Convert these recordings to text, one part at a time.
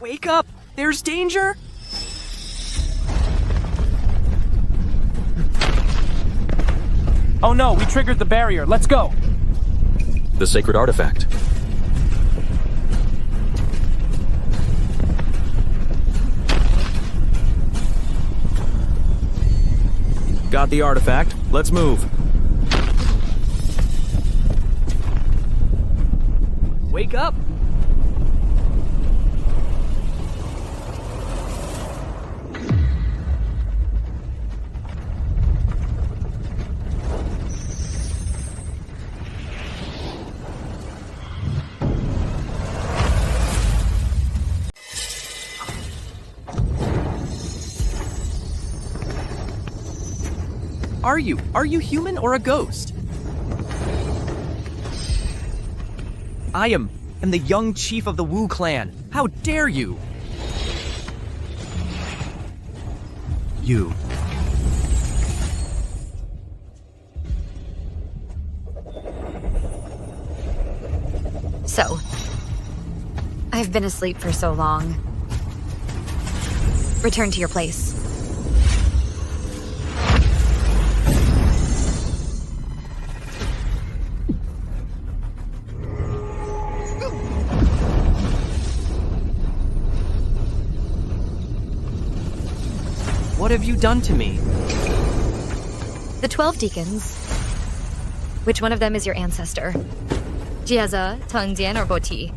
Wake up! There's danger! Oh no, we triggered the barrier. Let's go! The sacred artifact. Got the artifact. Let's move. Wake up! Are you human or a ghost? I am the young chief of the Wu clan. How dare you? You. So, I've been asleep for so long. Return to your place. What have you done to me? The 12 deacons. Which one of them is your ancestor? Jiaze, Tengjian, or Boti?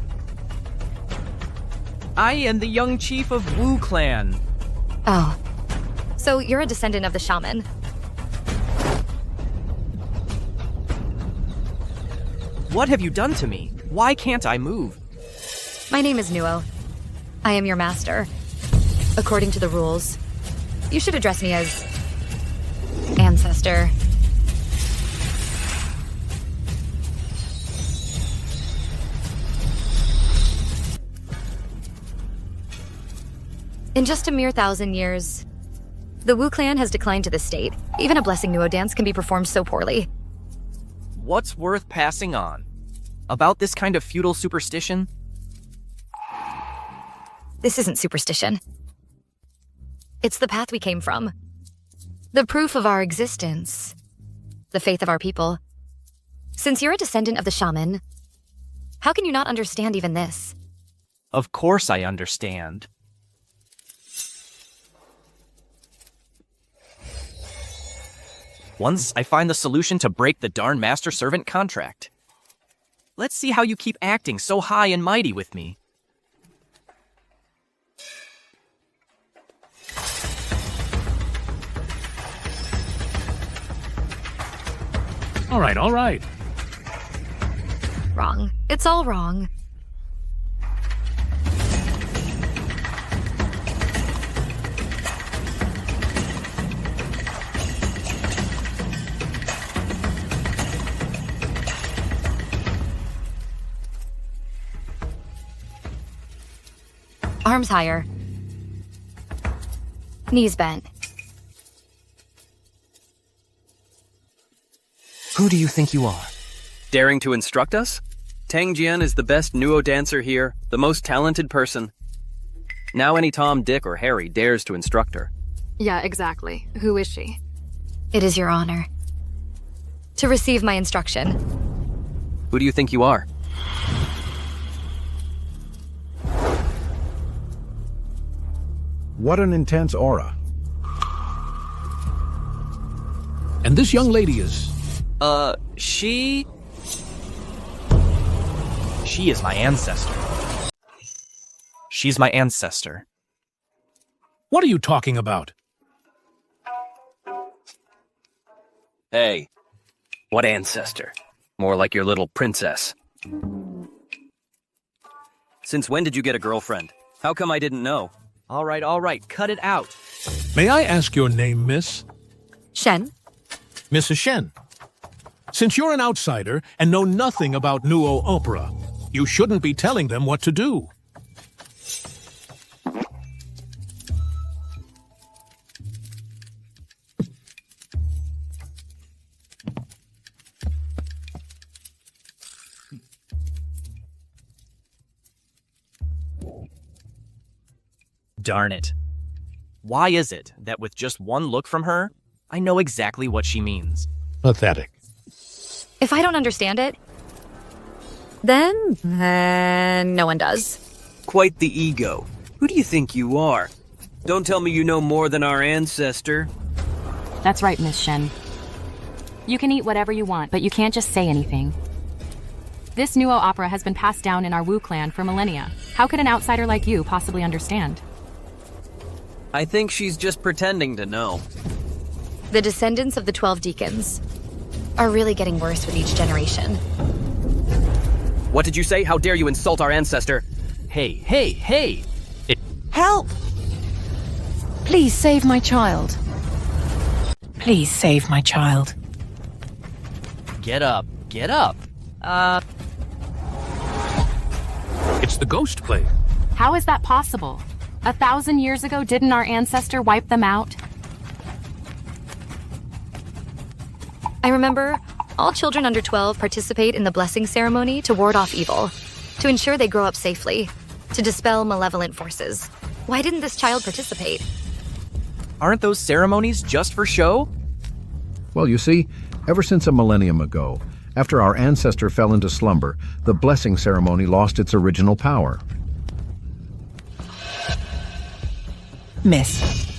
I am the young chief of Wu clan. Oh. So you're a descendant of the shaman. What have you done to me? Why can't I move? My name is Nuo. I am your master. According to the rules, you should address me as Ancestor. In just a mere 1,000 years, the Wu clan has declined to this state. Even a blessing Nuo dance can be performed so poorly. What's worth passing on? About this kind of feudal superstition? This isn't superstition. It's the path we came from. The proof of our existence. The faith of our people. Since you're a descendant of the shaman, how can you not understand even this? Of course I understand. Once I find the solution to break the darn master-servant contract. Let's see how you keep acting so high and mighty with me. All right. Wrong. It's all wrong. Arms higher. Knees bent. Who do you think you are? Daring to instruct us? Tengjian is the best Nuo dancer here, the most talented person. Now any Tom, Dick, or Harry dares to instruct her. Yeah, exactly. Who is she? It is your honor to receive my instruction. Who do you think you are? What an intense aura. And this young lady is... She is my ancestor. She's my ancestor. What are you talking about? Hey, what ancestor? More like your little princess. Since when did you get a girlfriend? How come I didn't know? All right, cut it out. May I ask your name, miss? Shen? Mrs. Shen. Since you're an outsider and know nothing about Nuo opera, you shouldn't be telling them what to do. Darn it. Why is it that with just one look from her, I know exactly what she means? Pathetic. If I don't understand it, then no one does. Quite the ego. Who do you think you are? Don't tell me you know more than our ancestor. That's right, Miss Shen. You can eat whatever you want, but you can't just say anything. This Nuo opera has been passed down in our Wu clan for millennia. How could an outsider like you possibly understand? I think she's just pretending to know. The descendants of the 12 deacons are really getting worse with each generation. What did you say? How dare you insult our ancestor? Hey! Help! Please save my child. Please save my child. Get up. It's the ghost plague. How is that possible? 1,000 years ago, didn't our ancestor wipe them out? I remember all children under 12 participate in the blessing ceremony to ward off evil, to ensure they grow up safely, to dispel malevolent forces. Why didn't this child participate? Aren't those ceremonies just for show? Well, you see, ever since a millennium ago, after our ancestor fell into slumber, the blessing ceremony lost its original power. Miss.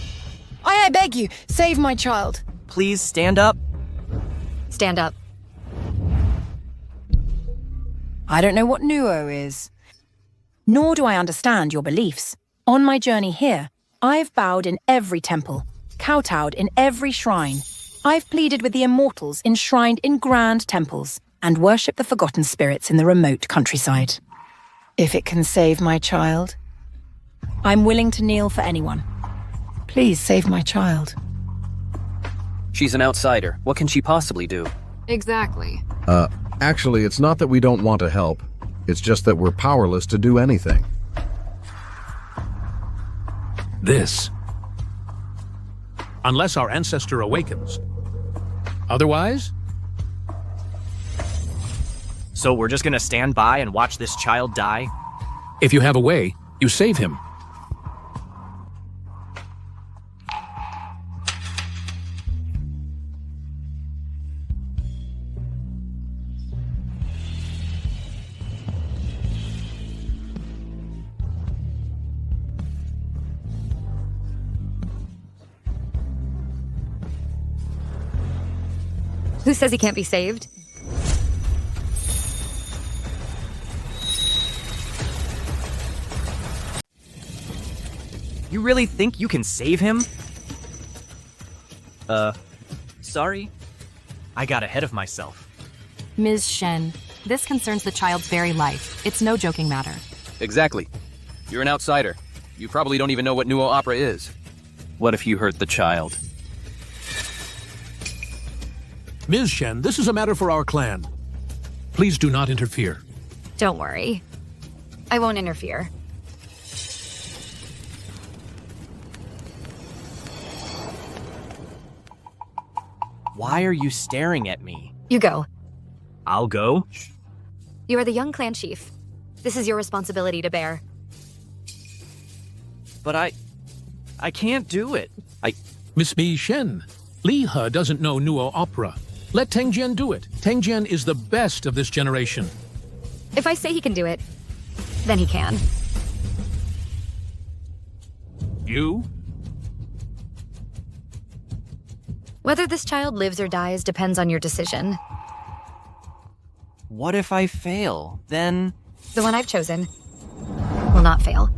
I beg you, save my child. Please stand up. Stand up. I don't know what Nuo is. Nor do I understand your beliefs. On my journey here, I've bowed in every temple, kowtowed in every shrine. I've pleaded with the immortals enshrined in grand temples and worshipped the forgotten spirits in the remote countryside. If it can save my child, I'm willing to kneel for anyone. Please save my child. She's an outsider. What can she possibly do? Exactly. Actually, it's not that we don't want to help. It's just that we're powerless to do anything. This. Unless our ancestor awakens. Otherwise, So we're just gonna stand by and watch this child die? if you have a way, you save him. Who says he can't be saved? You really think you can save him? Sorry. I got ahead of myself. Ms. Shen, this concerns the child's very life. It's no joking matter. Exactly. You're an outsider. You probably don't even know what Nuo opera is. What if you hurt the child? Ms. Shen, this is a matter for our clan. Please do not interfere. Don't worry. I won't interfere. Why are you staring at me? You go. I'll go? You are the young clan chief. This is your responsibility to bear. But I can't do it. Miss Mi Shen, Li He doesn't know Nuo opera. Let Teng Jian do it. Teng Jian is the best of this generation. If I say he can do it, then he can. You? Whether this child lives or dies depends on your decision. What if I fail? Then... The one I've chosen will not fail.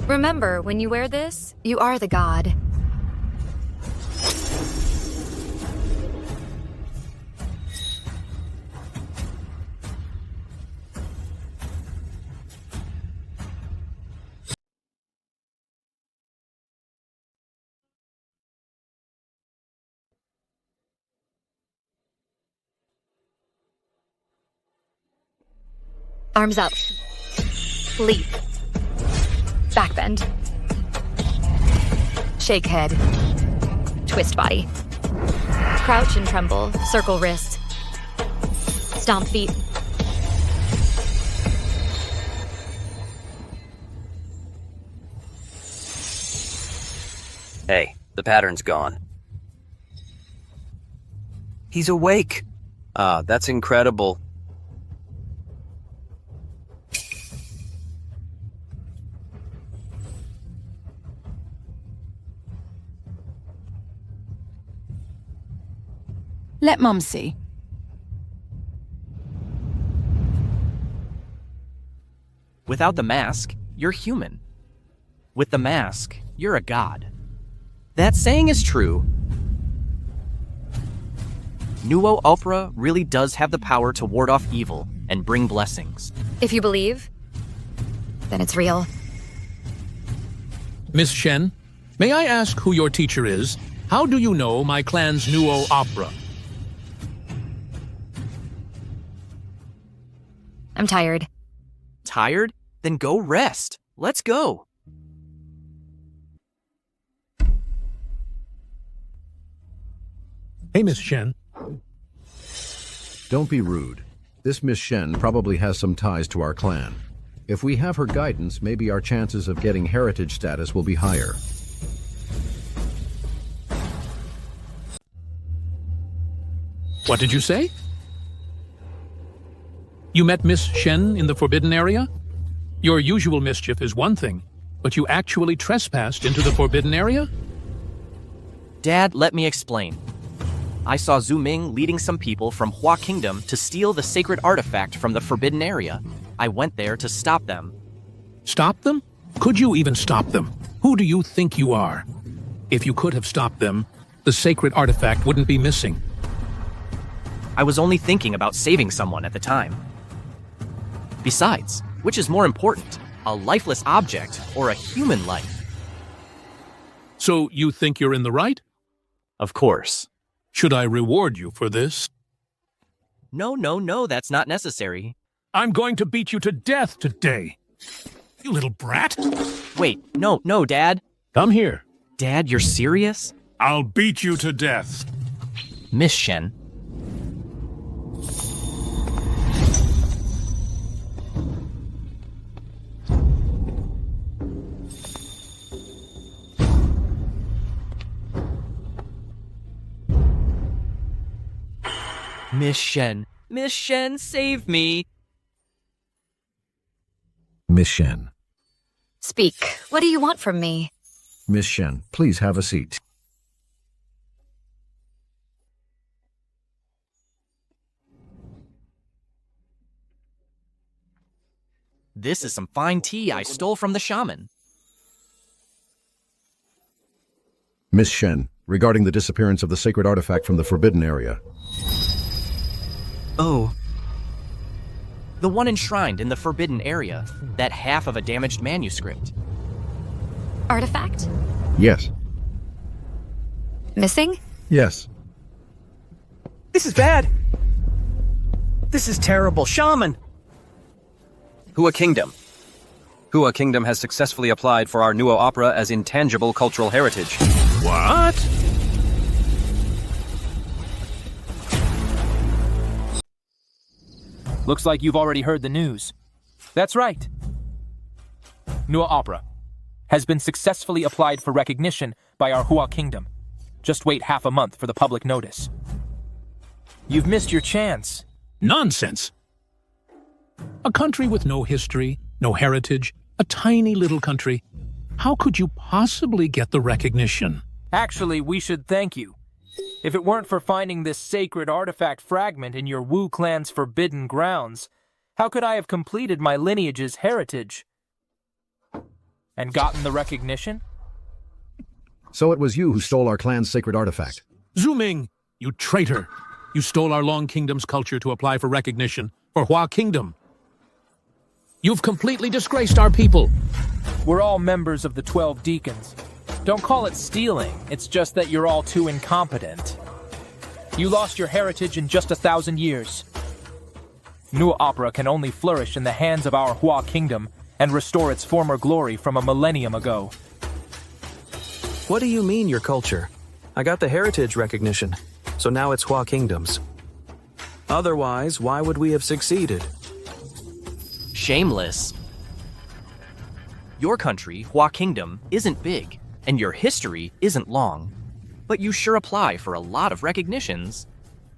Remember, when you wear this, you are the god. Arms up. Leap. Backbend. Shake head. Twist body. Crouch and tremble. Circle wrists. Stomp feet. Hey, the pattern's gone. He's awake. Ah, that's incredible. Let Mum see. Without the mask, you're human. With the mask, you're a god. That saying is true. Nuo Opera really does have the power to ward off evil and bring blessings. If you believe, then it's real. Miss Shen, may I ask who your teacher is? How do you know my clan's Nuo Opera? I'm tired. Tired? Then go rest. Let's go. Hey, Miss Shen. Don't be rude. This Miss Shen probably has some ties to our clan. If we have her guidance, maybe our chances of getting heritage status will be higher. What did you say? You met Miss Shen in the Forbidden Area? Your usual mischief is one thing, but you actually trespassed into the Forbidden Area? Dad, let me explain. I saw Zhu Ming leading some people from Hua Kingdom to steal the sacred artifact from the Forbidden Area. I went there to stop them. Stop them? Could you even stop them? Who do you think you are? If you could have stopped them, the sacred artifact wouldn't be missing. I was only thinking about saving someone at the time. Besides, which is more important, a lifeless object or a human life? So you think you're in the right? Of course. Should I reward you for this? No, that's not necessary. I'm going to beat you to death today. You little brat. Wait, no, Dad. Come here. Dad, you're serious? I'll beat you to death. Miss Shen. Miss Shen, save me. Miss Shen. Speak. What do you want from me? Miss Shen, please have a seat. This is some fine tea I stole from the shaman. Miss Shen, regarding the disappearance of the sacred artifact from the Forbidden Area. Oh. The one enshrined in the Forbidden Area, that half of a damaged manuscript. Artifact? Yes. Missing? Yes. This is bad. This is terrible. Shaman! Hua Kingdom. Hua Kingdom has successfully applied for our Nuo Opera as intangible cultural heritage. What? Looks like you've already heard the news. That's right. Nuo Opera has been successfully applied for recognition by our Hua Kingdom. Just wait half a month for the public notice. You've missed your chance. Nonsense. A country with no history, no heritage, a tiny little country. How could you possibly get the recognition? Actually, we should thank you. If it weren't for finding this sacred artifact fragment in your Wu clan's forbidden grounds, how could I have completed my lineage's heritage? And gotten the recognition? So it was you who stole our clan's sacred artifact. Zhu Ming, you traitor! You stole our Long Kingdom's culture to apply for recognition for Hua Kingdom. You've completely disgraced our people. We're all members of the 12 Deacons. Don't call it stealing, it's just that you're all too incompetent. You lost your heritage in just 1,000 years. Nuo Opera can only flourish in the hands of our Hua Kingdom and restore its former glory from a millennium ago. What do you mean, your culture? I got the heritage recognition, so now it's Hua Kingdom's. Otherwise, why would we have succeeded? Shameless. Your country, Hua Kingdom, isn't big. and your history isn't long. But you sure apply for a lot of recognitions.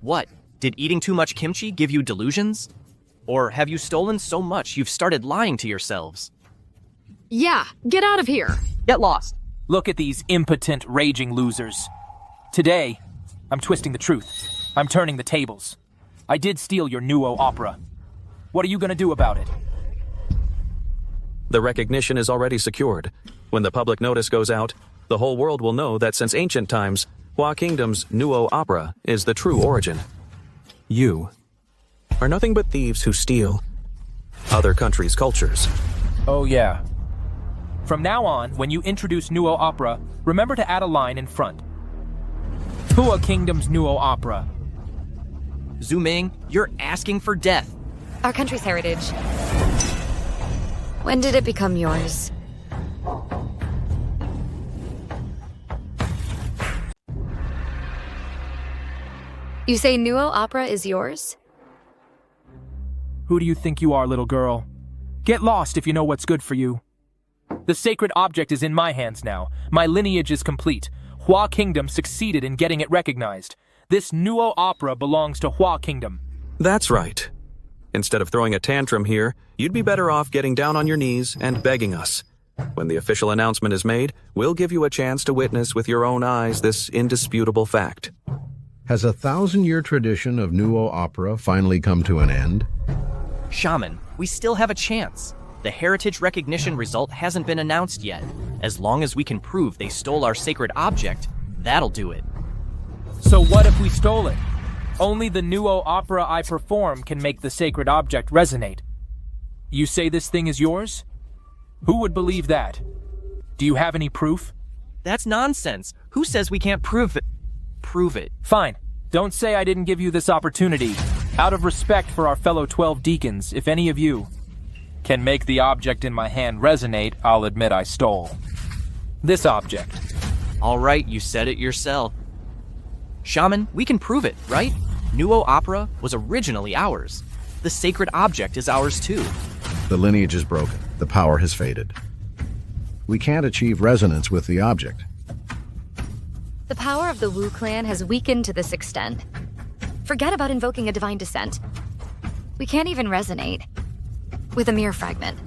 What, did eating too much kimchi give you delusions? Or have you stolen so much you've started lying to yourselves? Yeah, get out of here. Get lost. Look at these impotent, raging losers. Today, I'm twisting the truth. I'm turning the tables. I did steal your Nuo opera. What are you gonna do about it? The recognition is already secured. When the public notice goes out, the whole world will know that since ancient times, Hua Kingdom's Nuo opera is the true origin. You are nothing but thieves who steal other countries' cultures. Oh yeah. From now on, when you introduce Nuo opera, remember to add a line in front. Hua Kingdom's Nuo opera. Zhu Ming, you're asking for death. Our country's heritage. When did it become yours? You say Nuo opera is yours? Who do you think you are, little girl? Get lost if you know what's good for you. The sacred object is in my hands now. My lineage is complete. Hua Kingdom succeeded in getting it recognized. This Nuo opera belongs to Hua Kingdom. That's right. Instead of throwing a tantrum here, you'd be better off getting down on your knees and begging us. When the official announcement is made, we'll give you a chance to witness with your own eyes this indisputable fact. Has a 1,000-year tradition of Nuo opera finally come to an end? Shaman, we still have a chance. The heritage recognition result hasn't been announced yet. As long as we can prove they stole our sacred object, that'll do it. So what if we stole it? Only the Nuo opera I perform can make the sacred object resonate. You say this thing is yours? Who would believe that? Do you have any proof? That's nonsense. Who says we can't prove it? Prove it. Fine. Don't say I didn't give you this opportunity. Out of respect for our fellow 12 deacons, if any of you can make the object in my hand resonate, I'll admit I stole. This object. All right, you said it yourself. Shaman, we can prove it, right? Nuo opera was originally ours. The sacred object is ours too. The lineage is broken. The power has faded. We can't achieve resonance with the object. The power of the Wu clan has weakened to this extent. Forget about invoking a divine descent. We can't even resonate with a mere fragment.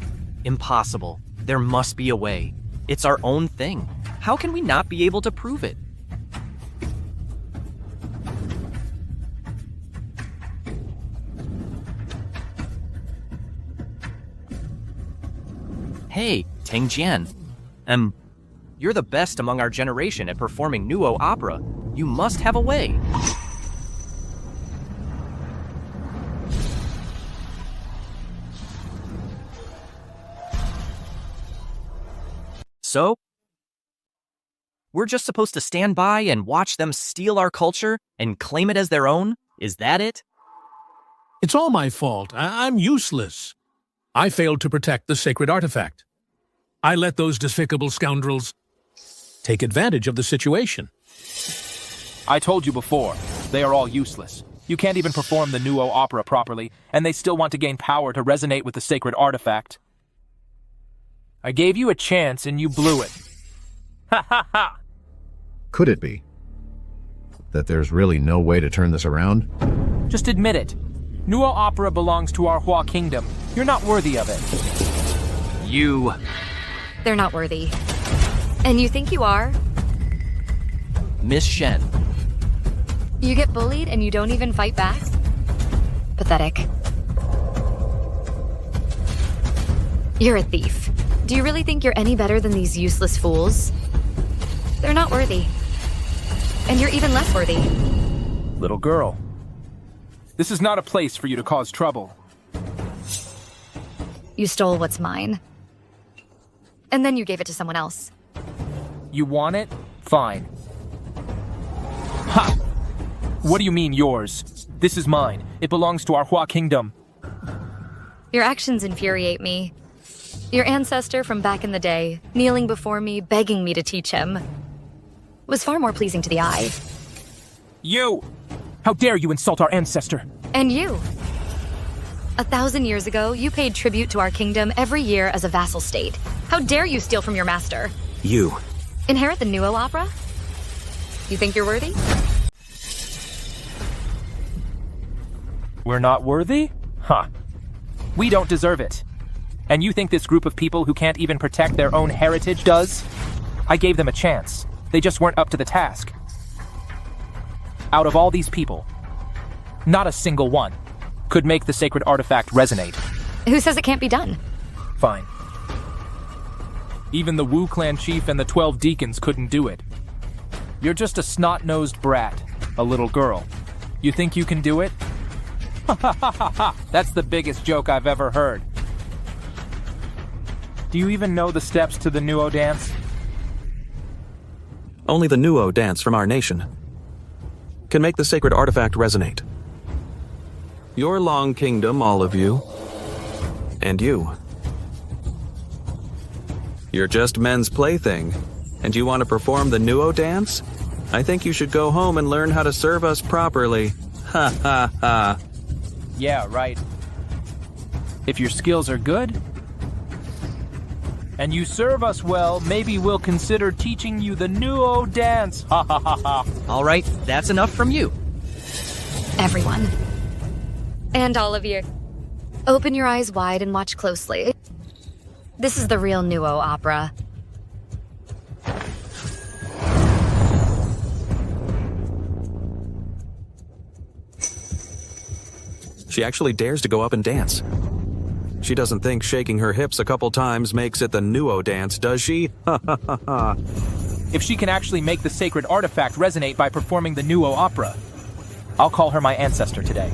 Impossible. There must be a way. It's our own thing. How can we not be able to prove it? Hey, Ting Jian. You're the best among our generation at performing Nuo opera. You must have a way. So? We're just supposed to stand by and watch them steal our culture and claim it as their own? Is that it? It's all my fault. I'm useless. I failed to protect the sacred artifact. I let those despicable scoundrels take advantage of the situation. I told you before, they are all useless. You can't even perform the Nuo opera properly, and they still want to gain power to resonate with the sacred artifact. I gave you a chance and you blew it. Ha ha ha! Could it be that there's really no way to turn this around? Just admit it. Nuo opera belongs to our Hua Kingdom. You're not worthy of it. You... They're not worthy. And you think you are? Miss Shen. You get bullied and you don't even fight back? Pathetic. You're a thief. Do you really think you're any better than these useless fools? They're not worthy. And you're even less worthy. Little girl. This is not a place for you to cause trouble. You stole what's mine. And then you gave it to someone else. You want it? Fine. Ha! What do you mean, yours? This is mine. It belongs to our Hua Kingdom. Your actions infuriate me. Your ancestor from back in the day, kneeling before me, begging me to teach him, was far more pleasing to the eye. You! How dare you insult our ancestor? And you! 1,000 years ago, you paid tribute to our kingdom every year as a vassal state. How dare you steal from your master? You. Inherit the Nuo opera? You think you're worthy? We're not worthy? Huh. We don't deserve it. And you think this group of people who can't even protect their own heritage does? I gave them a chance. They just weren't up to the task. Out of all these people, not a single one could make the sacred artifact resonate. Who says it can't be done? Fine. Even the Wu clan chief and the 12 deacons couldn't do it. You're just a snot-nosed brat, a little girl. You think you can do it? Ha ha ha ha ha! That's the biggest joke I've ever heard. Do you even know the steps to the Nuo dance? Only the Nuo dance from our nation can make the sacred artifact resonate. Your long kingdom, all of you. And you. You're just men's plaything, and you want to perform the Nuo dance? I think you should go home and learn how to serve us properly. Ha ha ha. Yeah, right. If your skills are good, and you serve us well, maybe we'll consider teaching you the Nuo dance. Ha ha ha ha. All right, that's enough from you. Everyone. And all of you. Open your eyes wide and watch closely. This is the real Nuo opera. She actually dares to go up and dance. She doesn't think shaking her hips a couple times makes it the Nuo dance, does she? Ha ha ha ha. If she can actually make the sacred artifact resonate by performing the Nuo opera, I'll call her my ancestor today.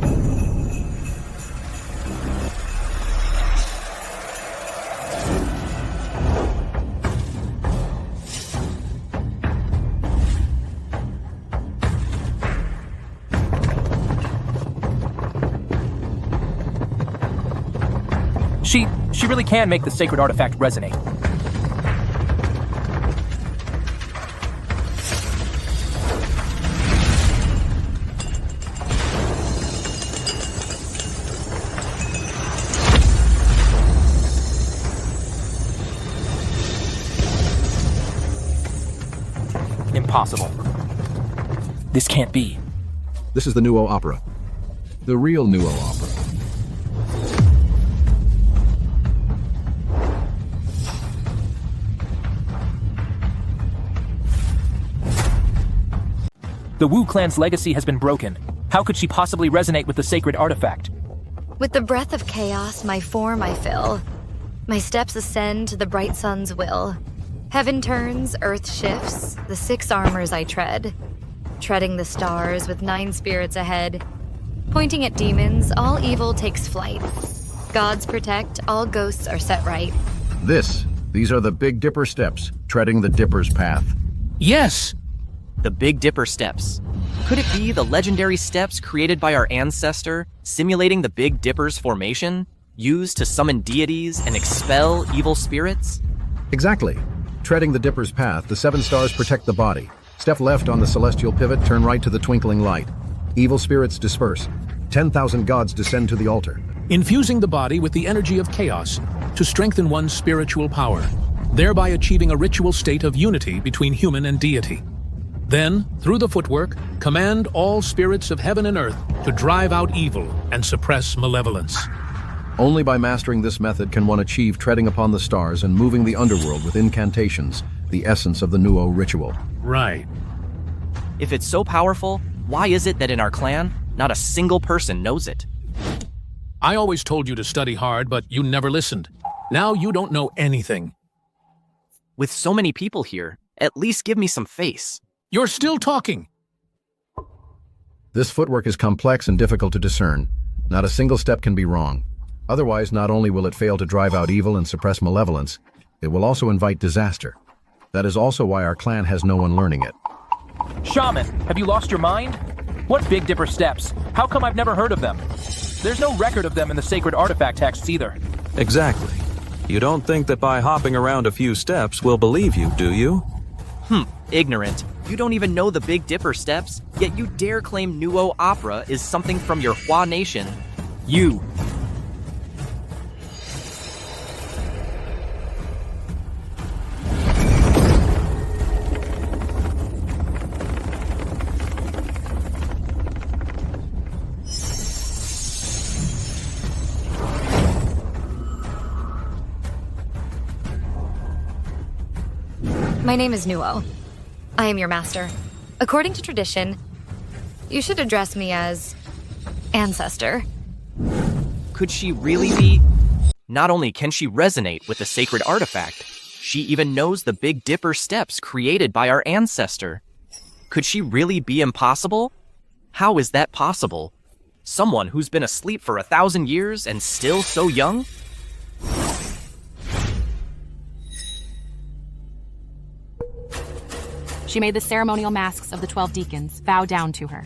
She really can make the sacred artifact resonate. Impossible. This can't be. This is the Nuo opera. The real Nuo opera. The Wu clan's legacy has been broken. How could she possibly resonate with the sacred artifact? With the breath of chaos, my form I fill. My steps ascend to the bright sun's will. Heaven turns, earth shifts, the 6 armors I tread. Treading the stars with 9 spirits ahead. Pointing at demons, all evil takes flight. Gods protect, all ghosts are set right. These are the Big Dipper steps, treading the Dipper's path. Yes! The Big Dipper steps. Could it be the legendary steps created by our ancestor, simulating the Big Dipper's formation, used to summon deities and expel evil spirits? Exactly. Treading the Dipper's path, the 7 stars protect the body. Step left on the celestial pivot, turn right to the twinkling light. Evil spirits disperse. 10,000 gods descend to the altar. Infusing the body with the energy of chaos to strengthen one's spiritual power, thereby achieving a ritual state of unity between human and deity. Then, through the footwork, command all spirits of heaven and earth to drive out evil and suppress malevolence. Only by mastering this method can one achieve treading upon the stars and moving the underworld with incantations, the essence of the Nuo ritual. Right. If it's so powerful, why is it that in our clan, not a single person knows it? I always told you to study hard, but you never listened. Now you don't know anything. With so many people here, at least give me some face. You're still talking. This footwork is complex and difficult to discern. Not a single step can be wrong. Otherwise, not only will it fail to drive out evil and suppress malevolence, it will also invite disaster. That is also why our clan has no one learning it. Shaman, have you lost your mind? What Big Dipper steps? How come I've never heard of them? There's no record of them in the sacred artifact texts either. Exactly. You don't think that by hopping around a few steps we'll believe you, do you? Ignorant. You don't even know the Big Dipper steps, yet you dare claim Nuo opera is something from your Hua nation. You. My name is Nuo. I am your master. According to tradition, you should address me as Ancestor. Could she really be? Not only can she resonate with the sacred artifact, she even knows the Big Dipper steps created by our ancestor. Could she really be impossible? How is that possible? Someone who's been asleep for 1,000 years and still so young? She made the ceremonial masks of the 12 deacons bow down to her.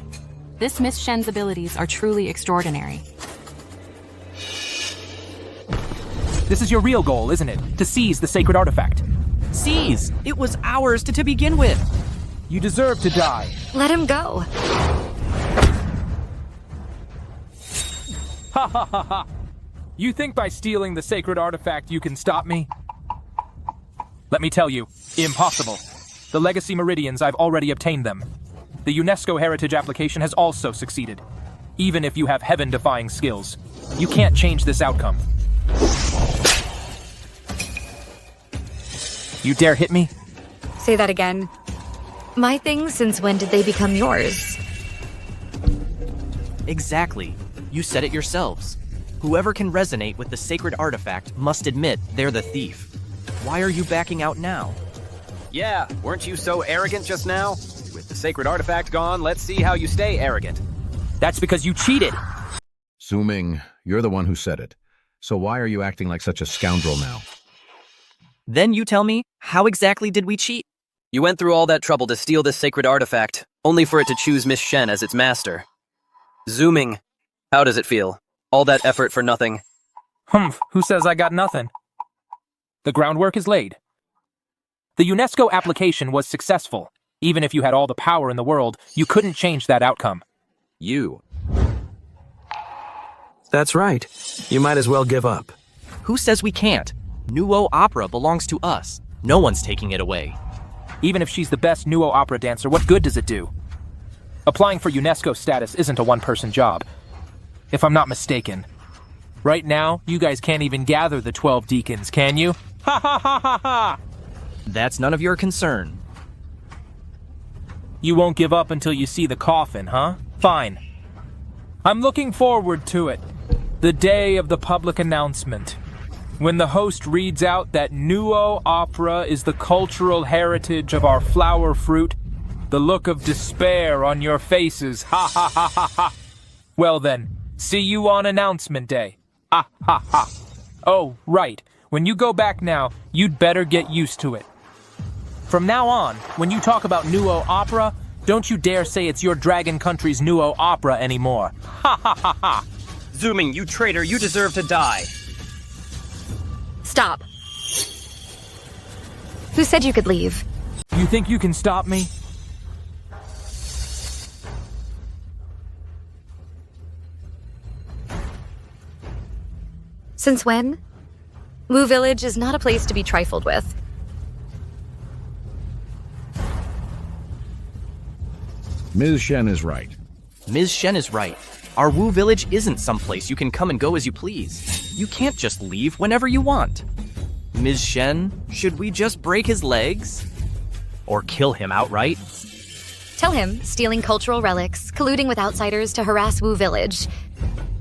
This Miss Shen's abilities are truly extraordinary. This is your real goal, isn't it? To seize the sacred artifact. Seize! It was ours to begin with! You deserve to die. Let him go. Ha ha ha ha! You think by stealing the sacred artifact you can stop me? Let me tell you, impossible. The legacy meridians, I've already obtained them. The UNESCO heritage application has also succeeded. Even if you have heaven-defying skills, you can't change this outcome. You dare hit me? Say that again. My things, since when did they become yours? Exactly. You said it yourselves. Whoever can resonate with the sacred artifact must admit they're the thief. Why are you backing out now? Yeah, weren't you so arrogant just now? With the sacred artifact gone, let's see how you stay arrogant. That's because you cheated. Zooming, you're the one who said it. So why are you acting like such a scoundrel now? Then you tell me, how exactly did we cheat? You went through all that trouble to steal this sacred artifact, only for it to choose Miss Shen as its master. Zooming, how does it feel? All that effort for nothing. Humph, who says I got nothing? The groundwork is laid. The UNESCO application was successful. Even if you had all the power in the world, you couldn't change that outcome. You. That's right. You might as well give up. Who says we can't? Nuo Opera belongs to us. No one's taking it away. Even if she's the best Nuo opera dancer, what good does it do? Applying for UNESCO status isn't a one-person job. If I'm not mistaken. Right now, you guys can't even gather the 12 deacons, can you? Ha ha ha ha ha! That's none of your concern. You won't give up until you see the coffin, huh? Fine. I'm looking forward to it. The day of the public announcement. When the host reads out that Nuo opera is the cultural heritage of our flower fruit, the look of despair on your faces, ha ha ha ha ha. Well then, see you on announcement day. Ha ha ha. Oh, right. When you go back now, you'd better get used to it. From now on, when you talk about Nuo opera, don't you dare say it's your dragon country's Nuo opera anymore. Ha ha ha ha. Zooming, you traitor, you deserve to die. Stop. Who said you could leave? You think you can stop me? Since when? Wu Village is not a place to be trifled with. Ms. Shen is right. Ms. Shen is right. Our Wu Village isn't someplace you can come and go as you please. You can't just leave whenever you want. Ms. Shen, should we just break his legs? Or kill him outright? Tell him, stealing cultural relics, colluding with outsiders to harass Wu Village.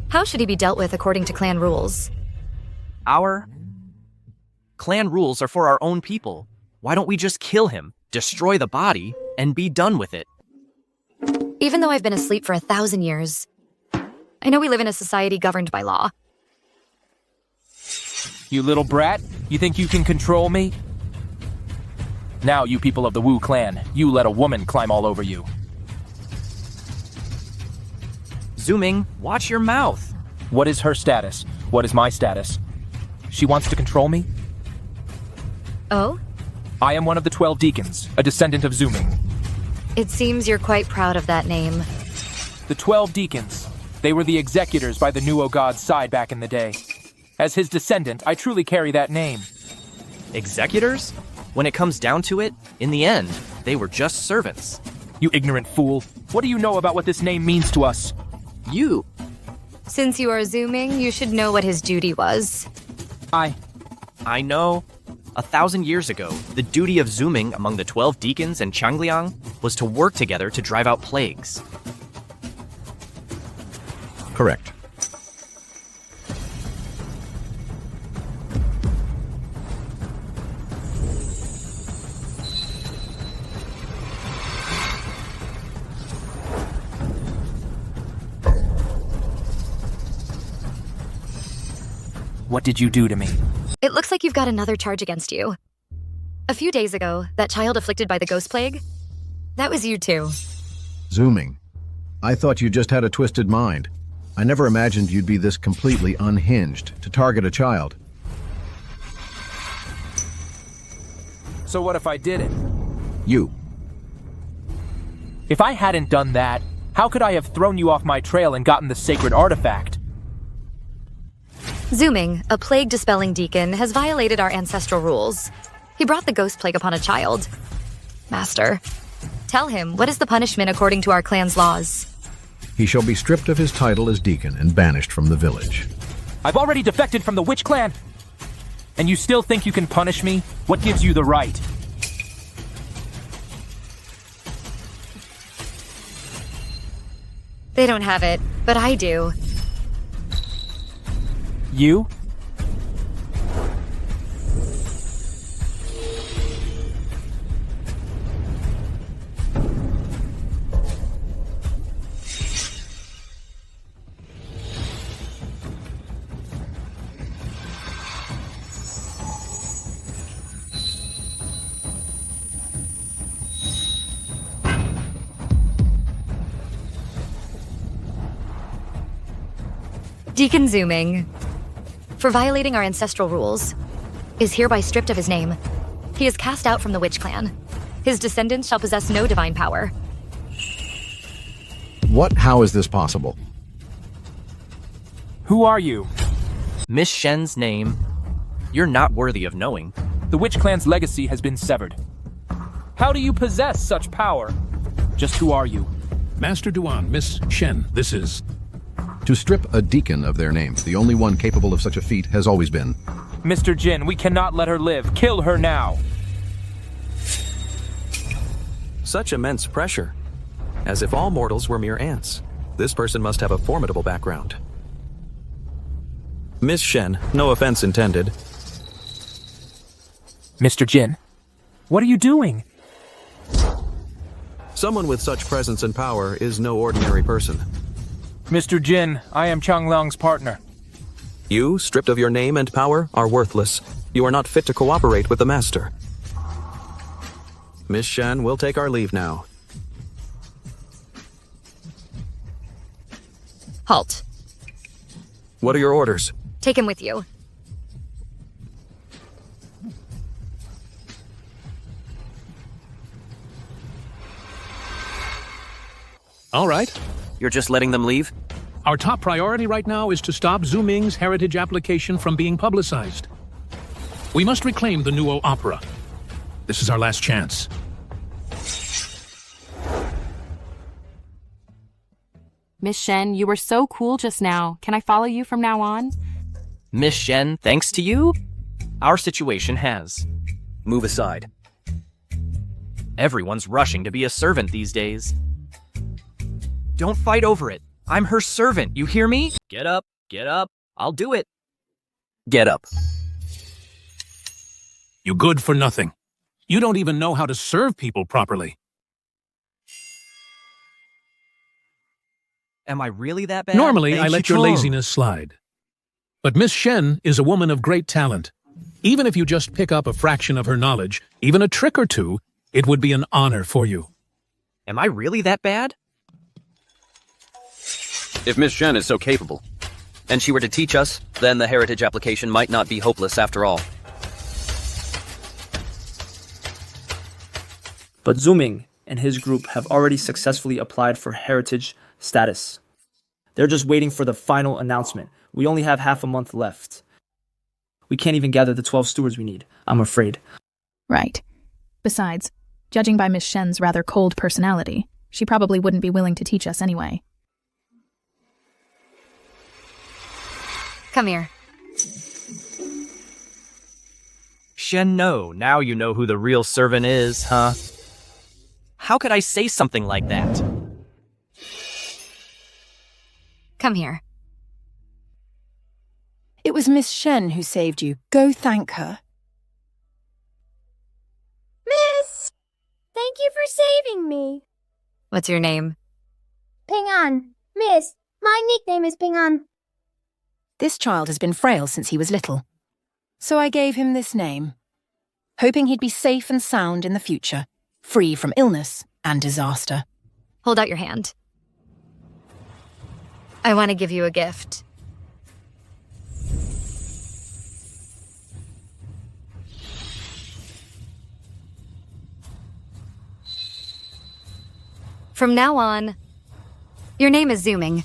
How should he be dealt with according to clan rules? Our clan rules are for our own people. Why don't we just kill him, destroy the body, and be done with it? Even though I've been asleep for 1,000 years, I know we live in a society governed by law. You little brat, you think you can control me? Now, you people of the Wu clan, you let a woman climb all over you. Zooming, watch your mouth. What is her status? What is my status? She wants to control me? Oh? I am one of the 12 deacons, a descendant of Zooming. It seems you're quite proud of that name. The 12 deacons. They were the executors by the Nuo god's side back in the day. As his descendant, I truly carry that name. Executors? When it comes down to it, in the end, they were just servants. You ignorant fool. What do you know about what this name means to us? You. Since you are Zooming, you should know what his duty was. I know. 1,000 years ago, the duty of Zooming among the 12 deacons and Changliang was to work together to drive out plagues. Correct. What did you do to me? It looks like you've got another charge against you. A few days ago, that child afflicted by the ghost plague, that was you too. Zooming. I thought you just had a twisted mind. I never imagined you'd be this completely unhinged to target a child. So what if I didn't? You. If I hadn't done that, how could I have thrown you off my trail and gotten the sacred artifact? Zooming, a plague-dispelling deacon, has violated our ancestral rules. He brought the ghost plague upon a child. Master, tell him, what is the punishment according to our clan's laws? He shall be stripped of his title as deacon and banished from the village. I've already defected from the witch clan! And you still think you can punish me? What gives you the right? They don't have it, but I do. You? Deacon Zooming, for violating our ancestral rules, is hereby stripped of his name. He is cast out from the witch clan. His descendants shall possess no divine power. How is this possible? Who are you? Miss Shen's name, you're not worthy of knowing. The witch clan's legacy has been severed. How do you possess such power? Just who are you? Master Duan, Miss Shen, this is... To strip a deacon of their name, the only one capable of such a feat has always been. Mr. Jin, we cannot let her live. Kill her now. Such immense pressure. As if all mortals were mere ants. This person must have a formidable background. Miss Shen, no offense intended. Mr. Jin, what are you doing? Someone with such presence and power is no ordinary person. Mr. Jin, I am Changlang's partner. You, stripped of your name and power, are worthless. You are not fit to cooperate with the master. Miss Shen, we'll take our leave now. Halt. What are your orders? Take him with you. All right. You're just letting them leave? Our top priority right now is to stop Zooming's heritage application from being publicized. We must reclaim the Nuo opera. This is our last chance. Miss Shen, you were so cool just now. Can I follow you from now on? Miss Shen, thanks to you, our situation has. Move aside. Everyone's rushing to be a servant these days. Don't fight over it. I'm her servant, you hear me? Get up, I'll do it. Get up. You good for nothing. You don't even know how to serve people properly. Am I really that bad? Normally, Thanks, I let your Chung. laziness slide. But Miss Shen is a woman of great talent. Even if you just pick up a fraction of her knowledge, even a trick or two, it would be an honor for you. Am I really that bad? If Miss Shen is so capable, and she were to teach us, then the heritage application might not be hopeless after all. But Zooming and his group have already successfully applied for heritage status. They're just waiting for the final announcement. We only have half a month left. We can't even gather the 12 stewards we need, I'm afraid. Right. Besides, judging by Miss Shen's rather cold personality, she probably wouldn't be willing to teach us anyway. Come here. Shen know. Now you know who the real servant is, huh? How could I say something like that? Come here. It was Miss Shen who saved you. Go thank her. Miss! Thank you for saving me. What's your name? Ping An. Miss, my nickname is Ping An. This child has been frail since he was little. So I gave him this name, hoping he'd be safe and sound in the future, free from illness and disaster. Hold out your hand. I want to give you a gift. From now on, your name is Zooming.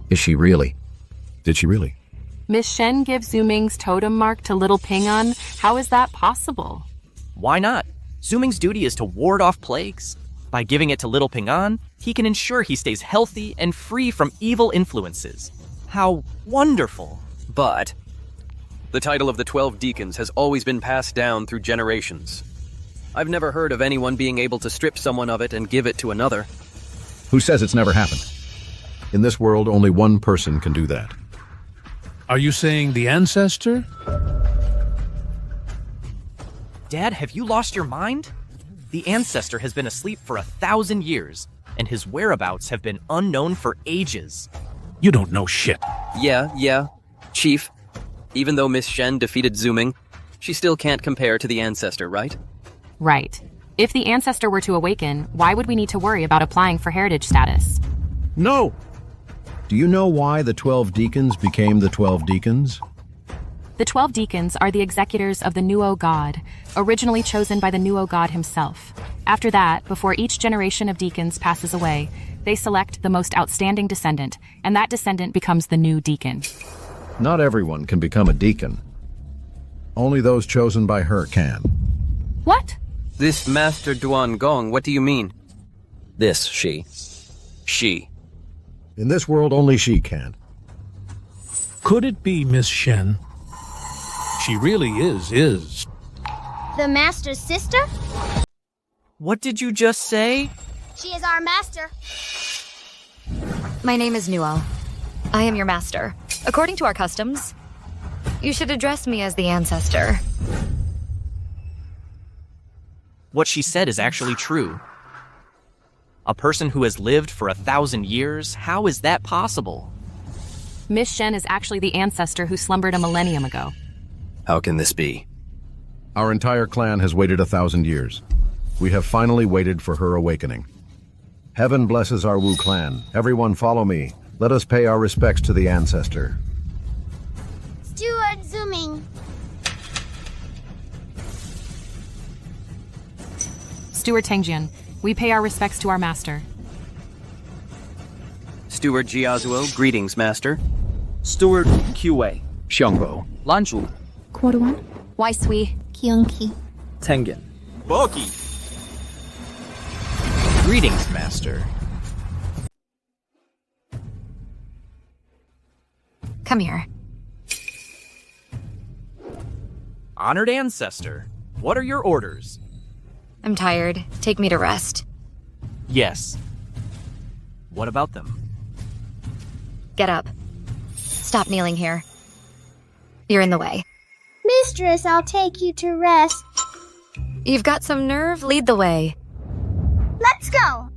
Is she really? Did she really? Miss Shen gives Zooming's totem mark to little Ping-an. How is that possible? Why not? Zooming's duty is to ward off plagues. By giving it to little Ping-an, he can ensure he stays healthy and free from evil influences. How wonderful. But the title of the 12 deacons has always been passed down through generations. I've never heard of anyone being able to strip someone of it and give it to another. Who says it's never happened? In this world, only one person can do that. Are you saying the Ancestor? Dad, have you lost your mind? The Ancestor has been asleep for 1,000 years, and his whereabouts have been unknown for ages. You don't know shit. Yeah, Chief. Even though Miss Shen defeated Zooming, she still can't compare to the Ancestor, right? Right. If the Ancestor were to awaken, why would we need to worry about applying for heritage status? No! Do you know why the 12 deacons became the 12 deacons? The 12 deacons are the executors of the Nuo God, originally chosen by the Nuo God himself. After that, before each generation of deacons passes away, they select the most outstanding descendant, and that descendant becomes the new deacon. Not everyone can become a deacon. Only those chosen by her can. What? This Master Duan Gong, what do you mean? This, she. She. In this world, only she can. Could it be Miss Shen? She really is. The master's sister? What did you just say? She is our master. My name is Nuo. I am your master. According to our customs, you should address me as the Ancestor. What she said is actually true. A person who has lived for 1,000 years, how is that possible? Miss Shen is actually the Ancestor who slumbered a millennium ago. How can this be? Our entire clan has waited 1,000 years. We have finally waited for her awakening. Heaven blesses our Wu clan. Everyone follow me. Let us pay our respects to the Ancestor. Steward Zooming. Steward Tengjian, we pay our respects to our master. Steward Jiazuo, greetings, Master. Steward Qiwei. Xiangbo. Lanzhu. Quarter Why, Sui? Kyunki. Tengen. Boki! Greetings, Master. Come here. Honored Ancestor, what are your orders? I'm tired. Take me to rest. Yes. What about them? Get up. Stop kneeling here. You're in the way. Mistress, I'll take you to rest. You've got some nerve? Lead the way. Let's go.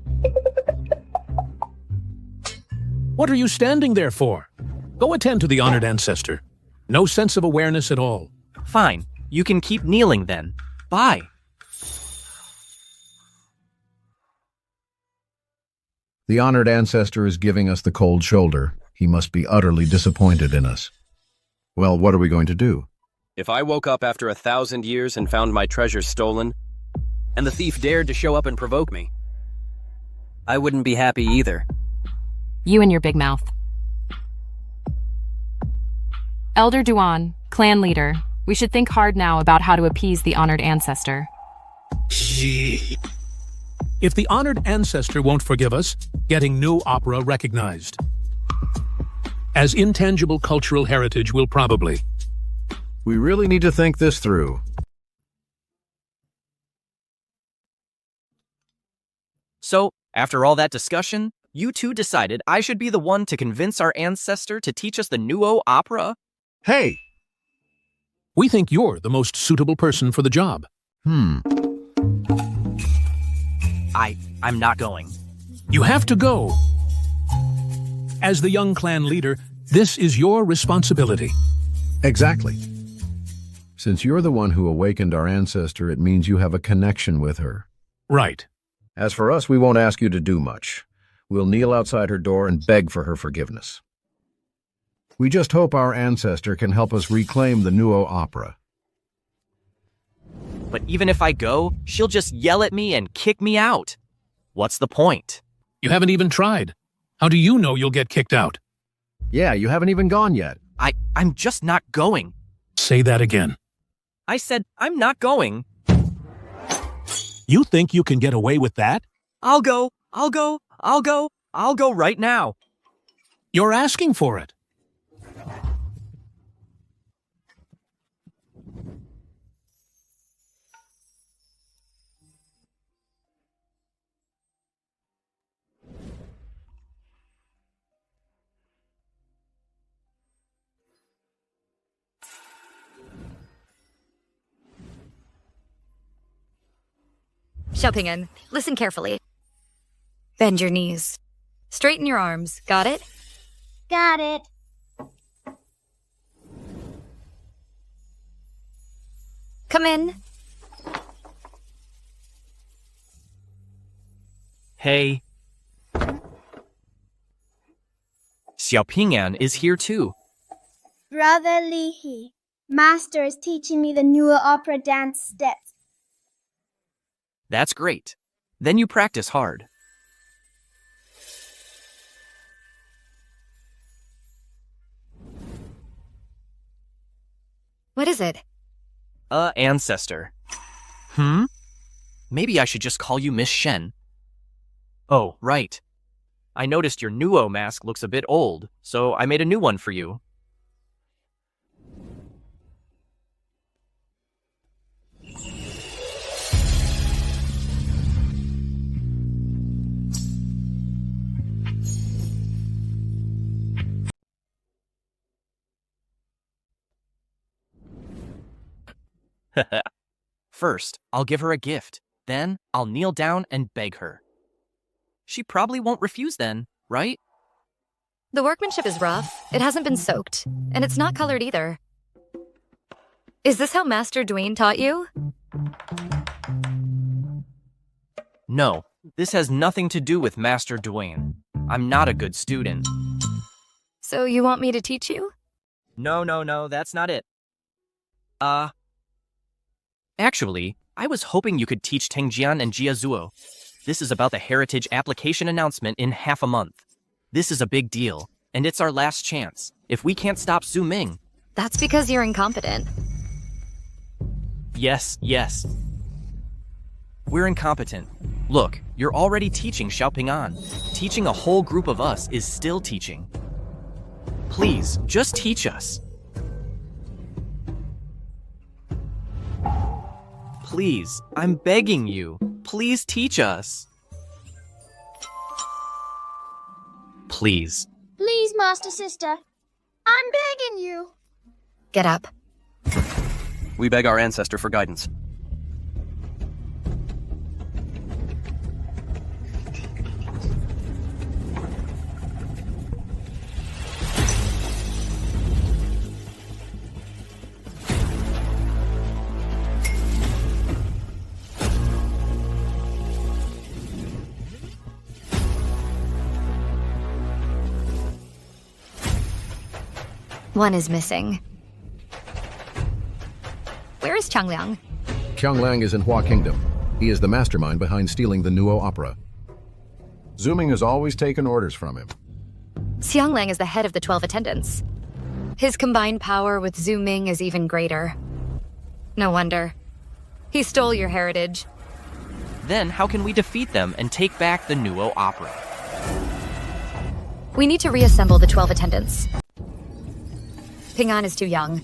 What are you standing there for? Go attend to the honored Ancestor. No sense of awareness at all. Fine. You can keep kneeling then. Bye. The honored Ancestor is giving us the cold shoulder. He must be utterly disappointed in us. Well, what are we going to do? If I woke up after 1,000 years and found my treasure stolen, and the thief dared to show up and provoke me, I wouldn't be happy either. You and your big mouth. Elder Duan, clan leader, we should think hard now about how to appease the honored Ancestor. If the honored Ancestor won't forgive us, getting new opera recognized as intangible cultural heritage will probably. We really need to think this through. So, after all that discussion, you two decided I should be the one to convince our ancestor to teach us the Nuo opera? Hey! We think you're the most suitable person for the job. I'm not going. You have to go. As the young clan leader, this is your responsibility. Exactly. Since you're the one who awakened our ancestor, it means you have a connection with her. Right. As for us, we won't ask you to do much. We'll kneel outside her door and beg for her forgiveness. We just hope our ancestor can help us reclaim the Nuo opera. But even if I go, she'll just yell at me and kick me out. What's the point? You haven't even tried. How do you know you'll get kicked out? Yeah, you haven't even gone yet. I'm just not going. Say that again. I said I'm not going. You think you can get away with that? I'll go right now. You're asking for it. Xiaoping'an, listen carefully. Bend your knees. Straighten your arms. Got it? Got it. Come in. Hey. Xiaoping'an is here too. Brother Li He, Master is teaching me the newer opera dance steps. That's great. Then you practice hard. What is it? Ancestor. Maybe I should just call you Miss Shen. Oh, right. I noticed your Nuo mask looks a bit old, so I made a new one for you. First, I'll give her a gift. Then, I'll kneel down and beg her. She probably won't refuse then, right? The workmanship is rough, it hasn't been soaked, and it's not colored either. Is this how Master Dwayne taught you? No, this has nothing to do with Master Dwayne. I'm not a good student. So you want me to teach you? No, that's not it. Actually, I was hoping you could teach Tengjian and Jiazuo. This is about the heritage application announcement in half a month. This is a big deal, and it's our last chance. If we can't stop Zhu Ming... That's because you're incompetent. Yes. We're incompetent. Look, you're already teaching Xiaoping'an. Teaching a whole group of us is still teaching. Please, just teach us. Please, I'm begging you. Please teach us. Please. Please, Master Sister. I'm begging you. Get up. We beg our ancestor for guidance. One is missing. Where is Changliang? Qiangliang is in Hua Kingdom. He is the mastermind behind stealing the Nuo opera. Zhu Ming has always taken orders from him. Xiangliang is the head of the 12 attendants. His combined power with Zhu Ming is even greater. No wonder. He stole your heritage. Then how can we defeat them and take back the Nuo opera? We need to reassemble the 12 attendants. Ping'an is too young.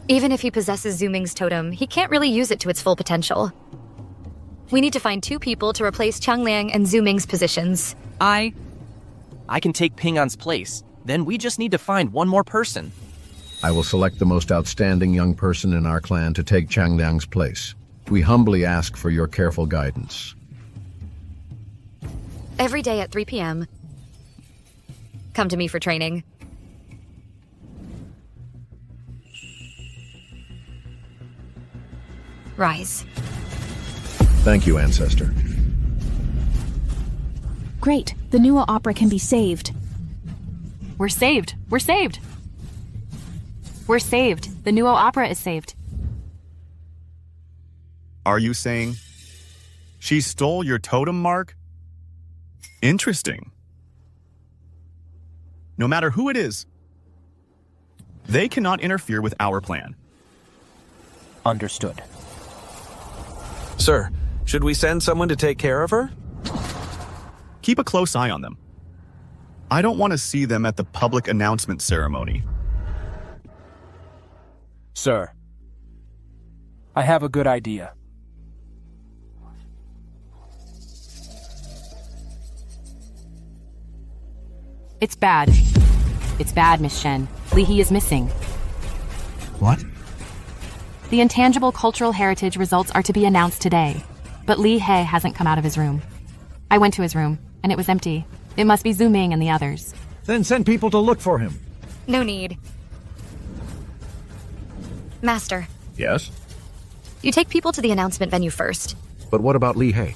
Even if he possesses Zhu Ming's totem, he can't really use it to its full potential. We need to find 2 people to replace Changliang and Zhu Ming's positions. I can take Ping An's place. Then we just need to find one more person. I will select the most outstanding young person in our clan to take Changliang's place. We humbly ask for your careful guidance. Every day at 3 p.m. Come to me for training. Rise. Thank you, Ancestor. Great. The Nuo opera can be saved. We're saved. We're saved. We're saved. The Nuo opera is saved. Are you saying she stole your totem mark? Interesting. No matter who it is, they cannot interfere with our plan. Understood. Sir, should we send someone to take care of her? Keep a close eye on them. I don't want to see them at the public announcement ceremony. Sir, I have a good idea. It's bad. It's bad, Miss Shen. Li He is missing. What? The intangible cultural heritage results are to be announced today, but Li He hasn't come out of his room. I went to his room, and it was empty. It must be Zhu Ming and the others. Then send people to look for him. No need. Master, Yes? you take people to the announcement venue first. But what about Li He?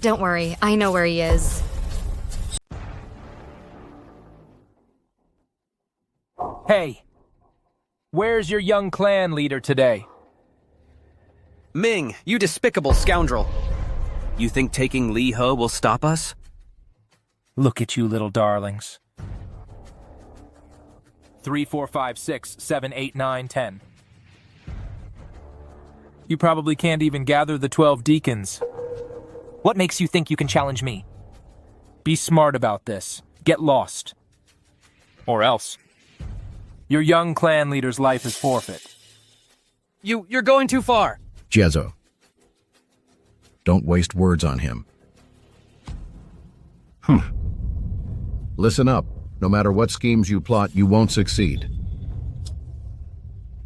Don't worry, I know where he is. Hey, where's your young clan leader today? Ming, you despicable scoundrel. You think taking Li He will stop us? Look at you little darlings. 3, 4, 5, 6, 7, 8, 9, 10. You probably can't even gather the 12 deacons. What makes you think you can challenge me? Be smart about this. Get lost. Or else. Your young clan leader's life is forfeit. You're going too far. Jiezo. Don't waste words on him. Listen up. No matter what schemes you plot, you won't succeed.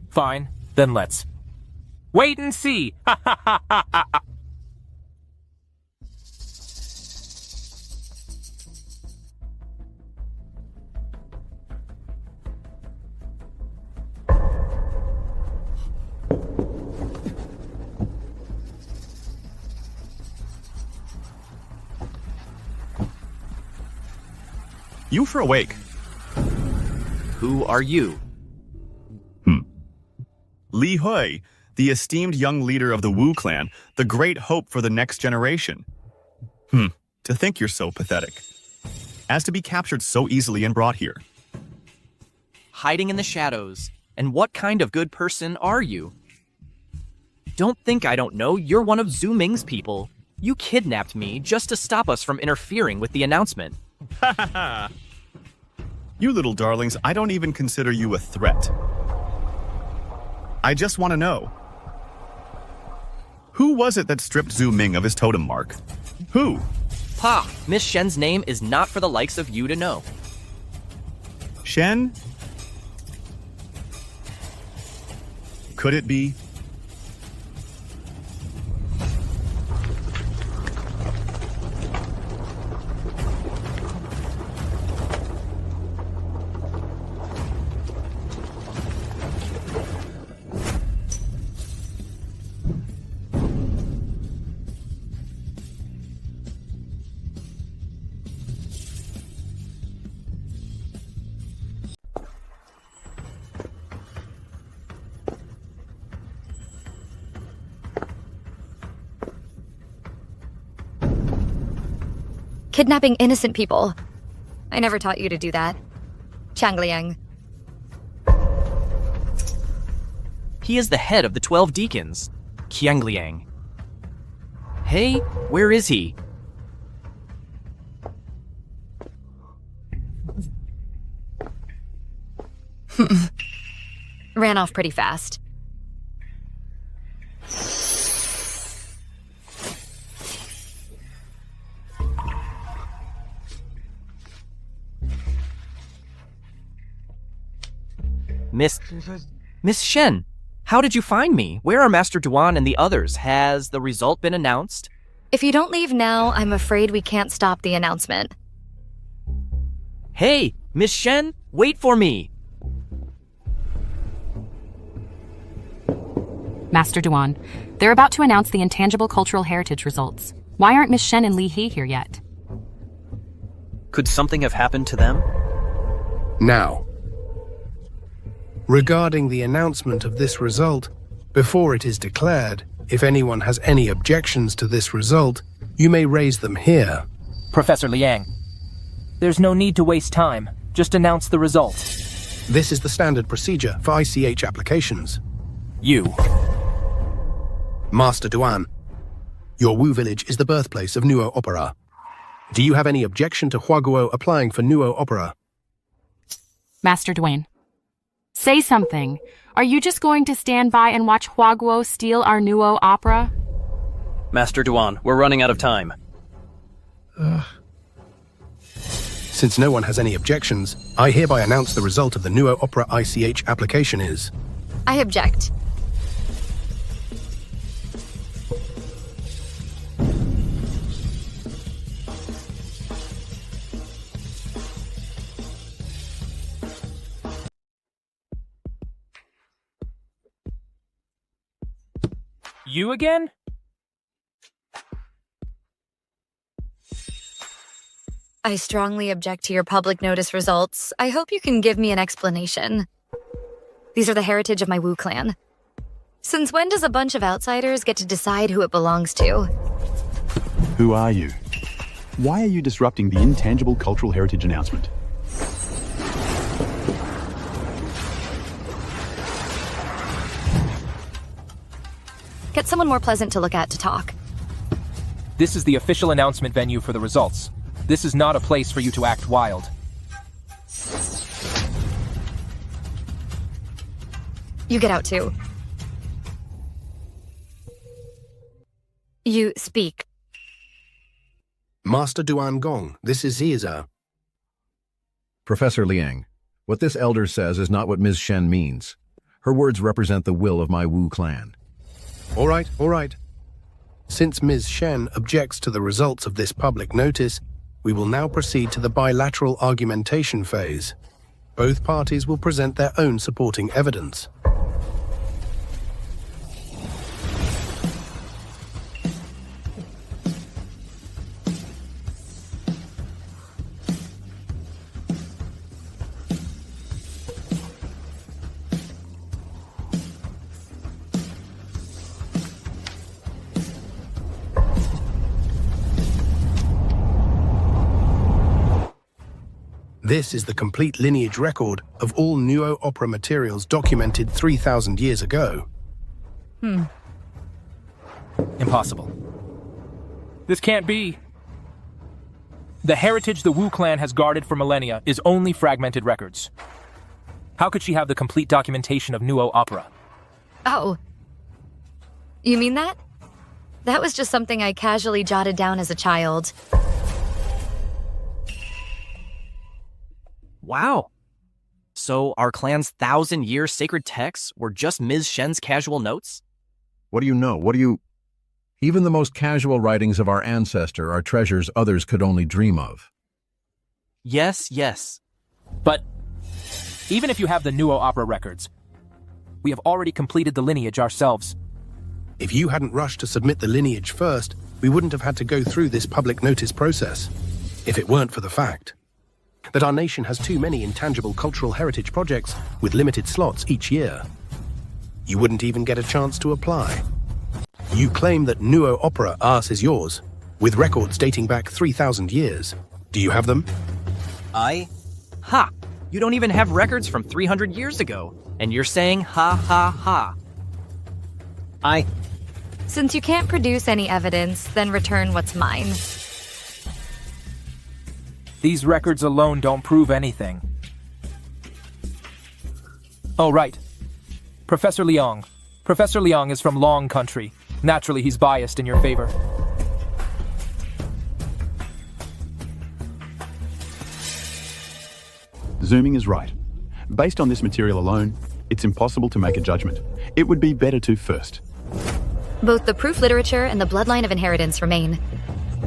Fine, then let's. Wait and see! Ha ha ha ha ha! You for awake. Who are you? Li Hui, the esteemed young leader of the Wu clan, the great hope for the next generation. To think you're so pathetic. As to be captured so easily and brought here. Hiding in the shadows. And what kind of good person are you? Don't think I don't know. You're one of Zhu Ming's people. You kidnapped me just to stop us from interfering with the announcement. Ha ha ha! You little darlings, I don't even consider you a threat. I just want to know. Who was it that stripped Zhu Ming of his totem mark? Who? Pa, Miss Shen's name is not for the likes of you to know. Shen? Could it be? Kidnapping innocent people. I never taught you to do that. Changliang. He is the head of the 12 deacons, Qiangliang. Hey, where is he? Ran off pretty fast. Miss Shen, how did you find me? Where are Master Duan and the others? Has the result been announced? If you don't leave now, I'm afraid we can't stop the announcement. Hey, Miss Shen, wait for me! Master Duan, they're about to announce the intangible cultural heritage results. Why aren't Miss Shen and Li He here yet? Could something have happened to them? Now, regarding the announcement of this result, before it is declared, if anyone has any objections to this result, you may raise them here. Professor Liang, there's no need to waste time. Just announce the result. This is the standard procedure for ICH applications. You. Master Duan, your Wu village is the birthplace of Nuo Opera. Do you have any objection to Huaguo applying for Nuo Opera? Master Duan, say something. Are you just going to stand by and watch Huaguo steal our Nuo opera? Master Duan, we're running out of time. Since no one has any objections, I hereby announce the result of the Nuo Opera ICH application is... I object. You again? I strongly object to your public notice results. I hope you can give me an explanation. These are the heritage of my Wu clan. Since when does a bunch of outsiders get to decide who it belongs to? Who are you? Why are you disrupting the intangible cultural heritage announcement? Get someone more pleasant to look at to talk. This is the official announcement venue for the results. This is not a place for you to act wild. You get out too. You speak. Master Duan Gong, this is Ziza. Professor Liang, what this elder says is not what Ms. Shen means. Her words represent the will of my Wu clan. All right. Since Ms. Shen objects to the results of this public notice, we will now proceed to the bilateral argumentation phase. Both parties will present their own supporting evidence. This is the complete lineage record of all Nuo opera materials documented 3,000 years ago. Impossible. This can't be. The heritage the Wu clan has guarded for millennia is only fragmented records. How could she have the complete documentation of Nuo opera? Oh. You mean that? That was just something I casually jotted down as a child. Wow. So our clan's 1,000-year sacred texts were just Ms. Shen's casual notes? What do you know? Even the most casual writings of our ancestor are treasures others could only dream of. Yes. But even if you have the Nuo opera records, we have already completed the lineage ourselves. If you hadn't rushed to submit the lineage first, we wouldn't have had to go through this public notice process. If it weren't for the fact that our nation has too many intangible cultural heritage projects with limited slots each year. You wouldn't even get a chance to apply. You claim that Nuo opera ars is yours, with records dating back 3,000 years. Do you have them? Ha! You don't even have records from 300 years ago, and you're saying ha ha ha. Since you can't produce any evidence, then return what's mine. These records alone don't prove anything. Oh, right. Professor Liang. Professor Liang is from Long Country. Naturally, he's biased in your favor. Zooming is right. Based on this material alone, it's impossible to make a judgment. It would be better to first. Both the proof literature and the bloodline of inheritance remain.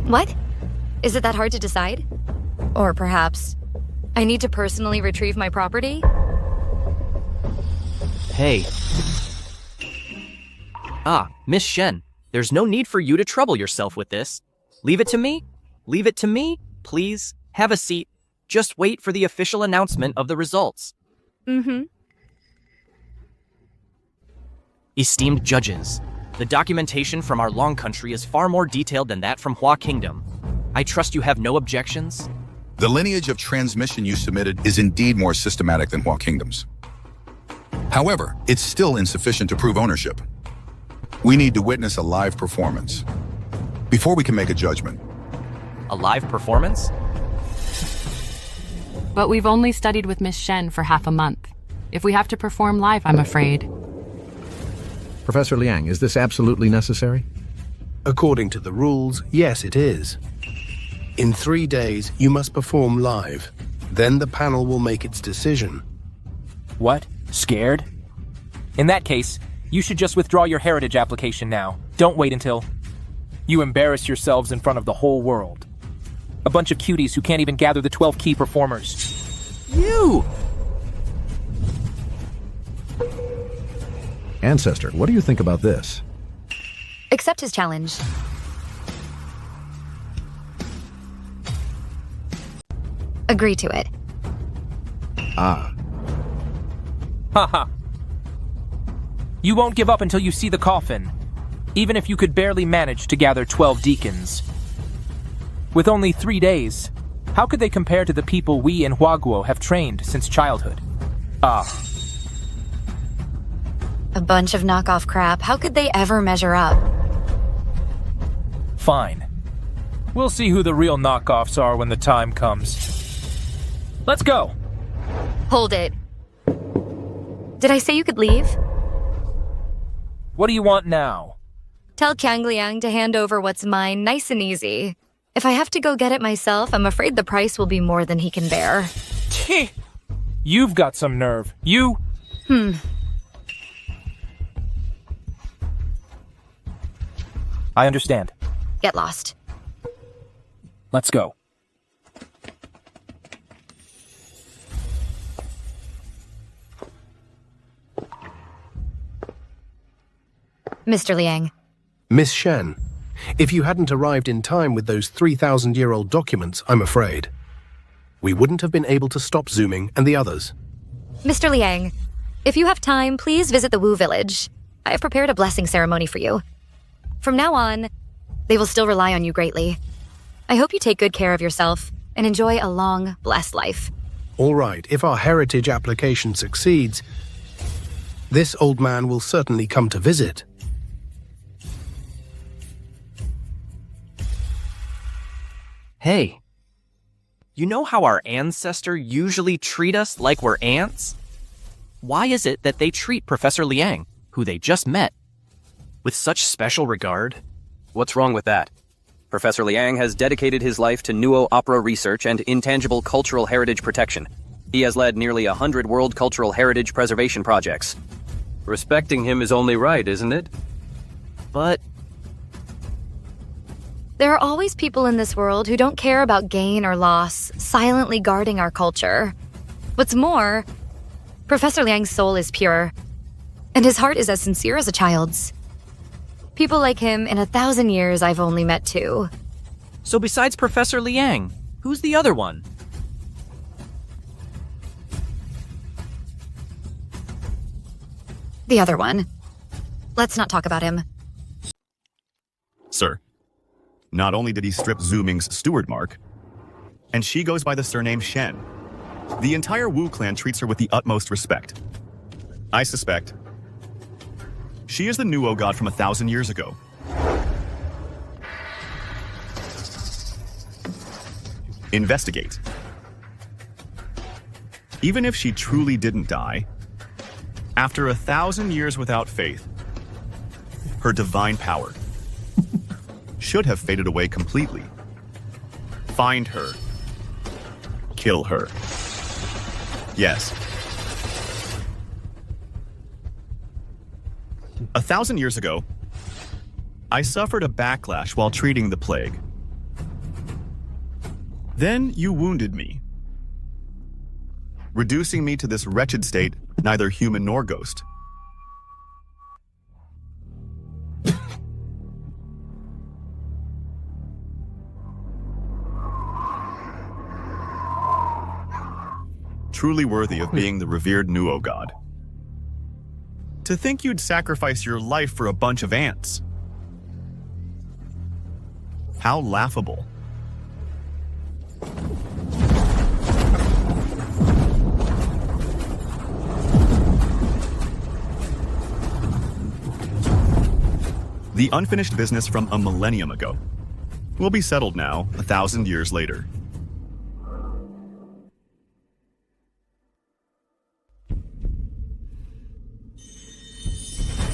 What? Is it that hard to decide? Or perhaps I need to personally retrieve my property? Hey. Ah, Miss Shen, there's no need for you to trouble yourself with this. Leave it to me. Leave it to me. Please, have a seat. Just wait for the official announcement of the results. Esteemed judges, the documentation from our Long Country is far more detailed than that from Hua Kingdom. I trust you have no objections? The lineage of transmission you submitted is indeed more systematic than Hua Kingdom's. However, it's still insufficient to prove ownership. We need to witness a live performance before we can make a judgment. A live performance? But we've only studied with Miss Shen for half a month. If we have to perform live, I'm afraid. Professor Liang, is this absolutely necessary? According to the rules, yes, it is. In 3 days, you must perform live. Then the panel will make its decision. What? Scared? In that case, you should just withdraw your heritage application now. Don't wait until you embarrass yourselves in front of the whole world. A bunch of cuties who can't even gather the 12 key performers. You! Ancestor, what do you think about this? Accept his challenge. Agree to it. Ah. Haha. You won't give up until you see the coffin, even if you could barely manage to gather 12 deacons. With only 3 days, how could they compare to the people we in Huaguo have trained since childhood? Ah. A bunch of knockoff crap. How could they ever measure up? Fine. We'll see who the real knockoffs are when the time comes. Let's go! Hold it. Did I say you could leave? What do you want now? Tell Qiang Liang to hand over what's mine nice and easy. If I have to go get it myself, I'm afraid the price will be more than he can bear. You've got some nerve. You... I understand. Get lost. Let's go. Mr. Liang. Miss Shen, if you hadn't arrived in time with those 3,000-year-old documents, I'm afraid, we wouldn't have been able to stop Zooming and the others. Mr. Liang, if you have time, please visit the Wu village. I have prepared a blessing ceremony for you. From now on, they will still rely on you greatly. I hope you take good care of yourself and enjoy a long, blessed life. All right, if our heritage application succeeds, this old man will certainly come to visit. Hey. You know how our ancestor usually treat us like we're ants? Why is it that they treat Professor Liang, who they just met, with such special regard? What's wrong with that? Professor Liang has dedicated his life to Nuo opera research and intangible cultural heritage protection. He has led nearly 100 world cultural heritage preservation projects. Respecting him is only right, isn't it? But... there are always people in this world who don't care about gain or loss, silently guarding our culture. What's more, Professor Liang's soul is pure, and his heart is as sincere as a child's. People like him in 1,000 years I've only met two. So besides Professor Liang, who's the other one? The other one. Let's not talk about him. Sir, not only did he strip Zooming's steward mark, and she goes by the surname Shen. The entire Wu clan treats her with the utmost respect. I suspect she is the Nuo god from 1,000 years ago. Investigate. Even if she truly didn't die, after 1,000 years without faith, her divine power should have faded away completely. Find her. Kill her. Yes, 1,000 years ago, I suffered a backlash while treating the plague. Then you wounded me, reducing me to this wretched state, neither human nor ghost. Truly worthy of being the revered Nuo god. To think you'd sacrifice your life for a bunch of ants. How laughable. The unfinished business from a millennium ago will be settled now, 1,000 years later.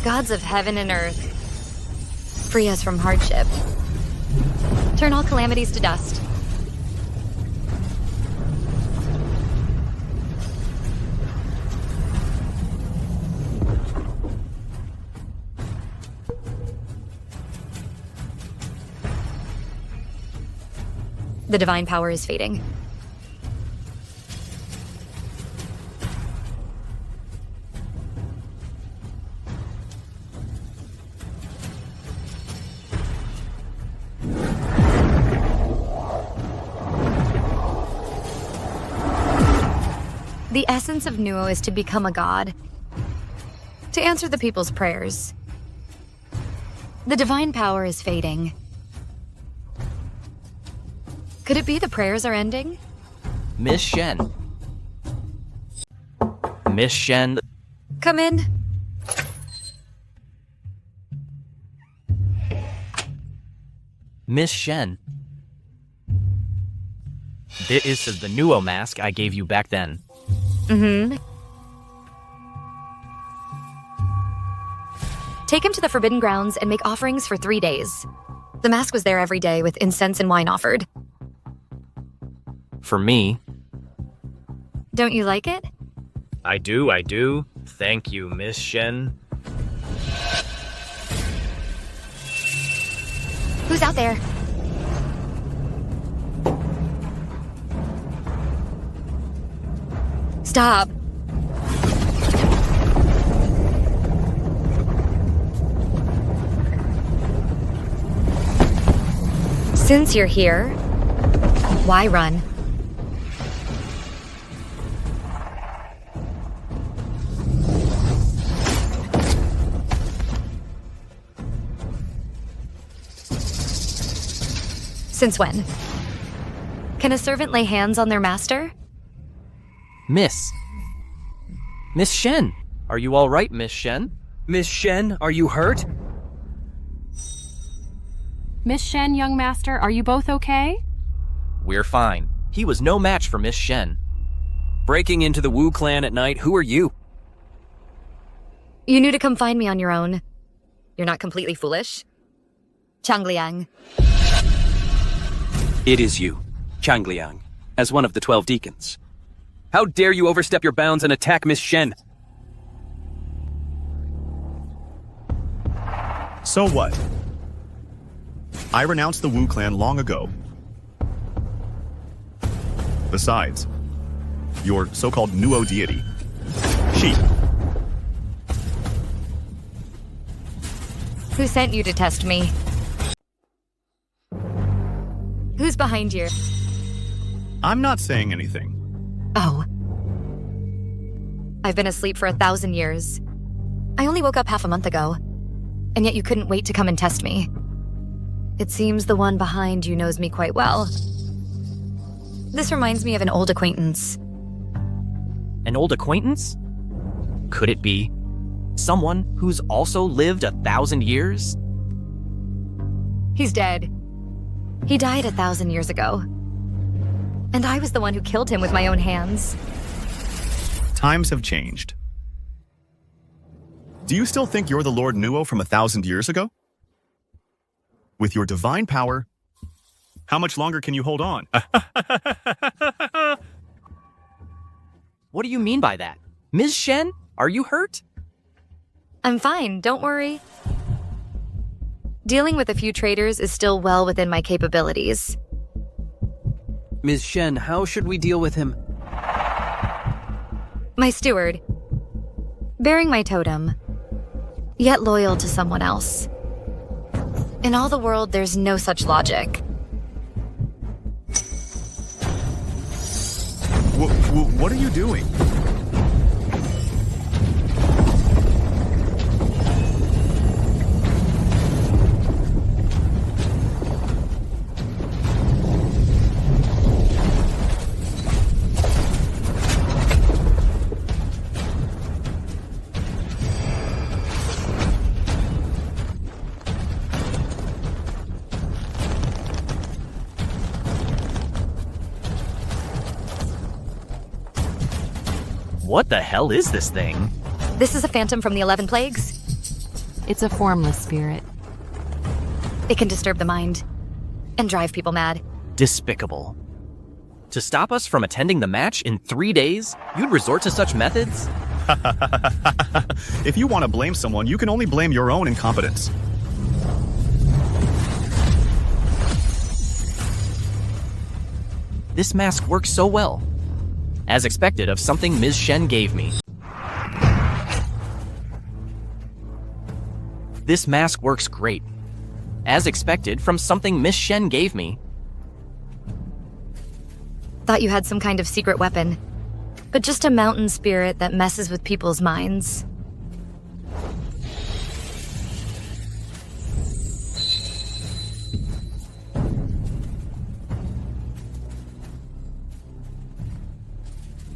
Gods of heaven and earth, free us from hardship. Turn all calamities to dust. The divine power is fading. The essence of Nuo is to become a god, to answer the people's prayers. The divine power is fading. Could it be the prayers are ending? Miss Shen. Miss Shen. Come in. Miss Shen. This is the Nuo mask I gave you back then. Mm-hmm. Take him to the Forbidden Grounds and make offerings for 3 days. The mask was there every day with incense and wine offered. For me. Don't you like it? I do. Thank you, Miss Shen. Who's out there? Stop. Since you're here, why run? Since when? Can a servant lay hands on their master? Miss Shen, are you all right, Miss Shen? Miss Shen, are you hurt? Miss Shen, young master, are you both okay? We're fine. He was no match for Miss Shen. Breaking into the Wu clan at night, who are you? You knew to come find me on your own. You're not completely foolish. Changliang. It is you, Changliang, as one of the 12 deacons. How dare you overstep your bounds and attack Miss Shen? So what? I renounced the Wu clan long ago. Besides, your so-called Nuo deity, she. Who sent you to test me? Who's behind you? I'm not saying anything. Oh. I've been asleep for 1,000 years. I only woke up half a month ago, and yet you couldn't wait to come and test me. It seems the one behind you knows me quite well. This reminds me of an old acquaintance. An old acquaintance? Could it be someone who's also lived 1,000 years? He's dead. He died 1,000 years ago. And I was the one who killed him with my own hands. Times have changed. Do you still think you're the Lord Nuo from 1,000 years ago? With your divine power, how much longer can you hold on? What do you mean by that? Ms. Shen, are you hurt? I'm fine, don't worry. Dealing with a few traitors is still well within my capabilities. Ms. Shen, how should we deal with him? My steward. Bearing my totem, yet loyal to someone else. In all the world, there's no such logic. What are you doing? What the hell is this thing? This is a phantom from the 11 Plagues. It's a formless spirit. It can disturb the mind and drive people mad. Despicable. To stop us from attending the match in 3 days, you'd resort to such methods? If you want to blame someone, you can only blame your own incompetence. This mask works so well. As expected of something Ms. Shen gave me. This mask works great. As expected from something Miss Shen gave me. Thought you had some kind of secret weapon, but just a mountain spirit that messes with people's minds.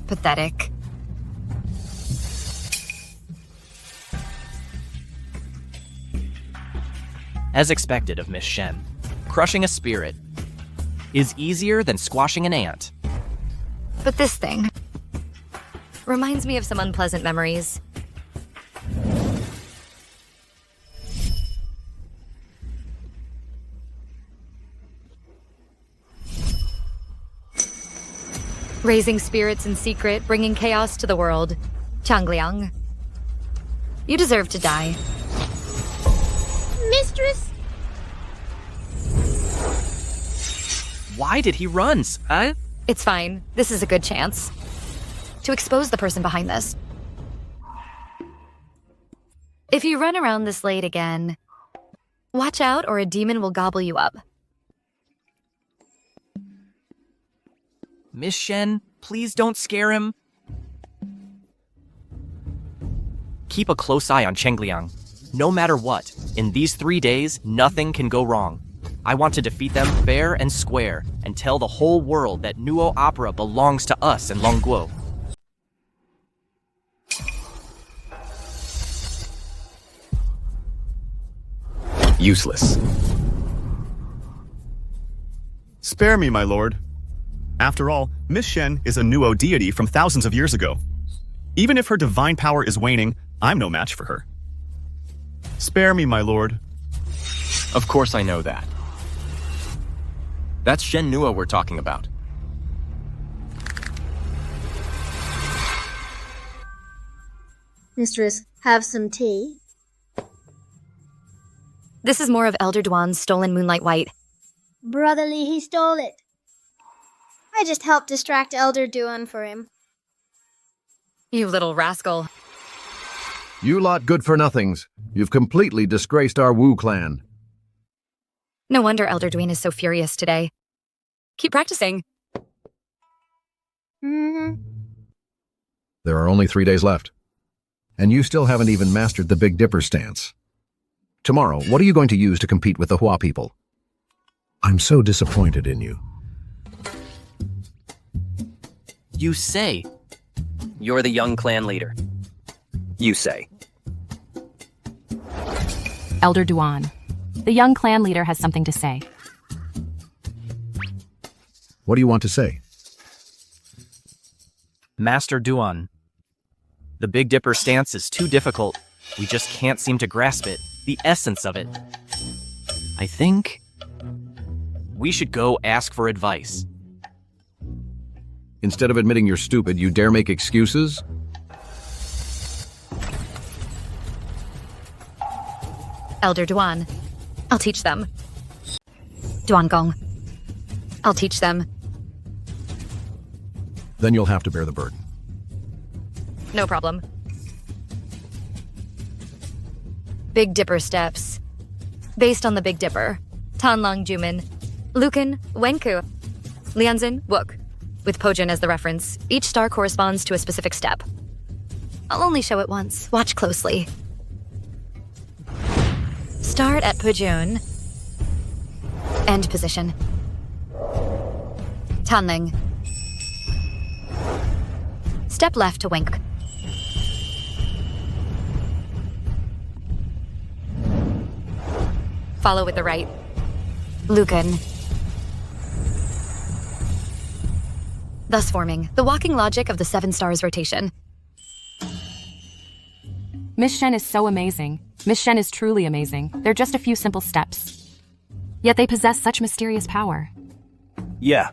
Pathetic. As expected of Miss Shen, crushing a spirit is easier than squashing an ant. But this thing reminds me of some unpleasant memories. Raising spirits in secret, bringing chaos to the world. Changliang. You deserve to die. Mistress? Why did he run? It's fine. This is a good chance to expose the person behind this. If you run around this late again, watch out or a demon will gobble you up. Miss Shen, please don't scare him. Keep a close eye on Chengliang. No matter what, in these 3 days, nothing can go wrong. I want to defeat them fair and square and tell the whole world that Nuo Opera belongs to us in Longguo. Useless. Spare me, my lord. After all, Miss Shen is a Nuo deity from thousands of years ago. Even if her divine power is waning, I'm no match for her. Spare me, my lord. Of course I know that. That's Shen Nuo we're talking about. Mistress, have some tea? This is more of Elder Duan's stolen Moonlight White. Brotherly, he stole it. I just helped distract Elder Duan for him. You little rascal. You lot good-for-nothings. You've completely disgraced our Wu clan. No wonder Elder Duan is so furious today. Keep practicing. Mm-hmm. There are only 3 days left. And you still haven't even mastered the Big Dipper stance. Tomorrow, what are you going to use to compete with the Hua people? I'm so disappointed in you. You say. You're the young clan leader. You say. Elder Duan. The young clan leader has something to say. What do you want to say? Master Duan. The Big Dipper stance is too difficult. We just can't seem to grasp it, the essence of it. I think we should go ask for advice. Instead of admitting you're stupid, you dare make excuses? Elder Duan. I'll teach them. Duan Gong. I'll teach them. Then you'll have to bear the burden. No problem. Big Dipper steps. Based on the Big Dipper. Tanlang Jumin. Lucan, Wenku. Lianzin, Wook. With Pojun as the reference, each star corresponds to a specific step. I'll only show it once. Watch closely. Start at Pojun. End position. Tanling. Step left to Wenk. Follow with the right. Lucan. Thus forming the walking logic of the 7 stars rotation. Miss Shen is so amazing. Miss Shen is truly amazing. They're just a few simple steps. Yet they possess such mysterious power. Yeah.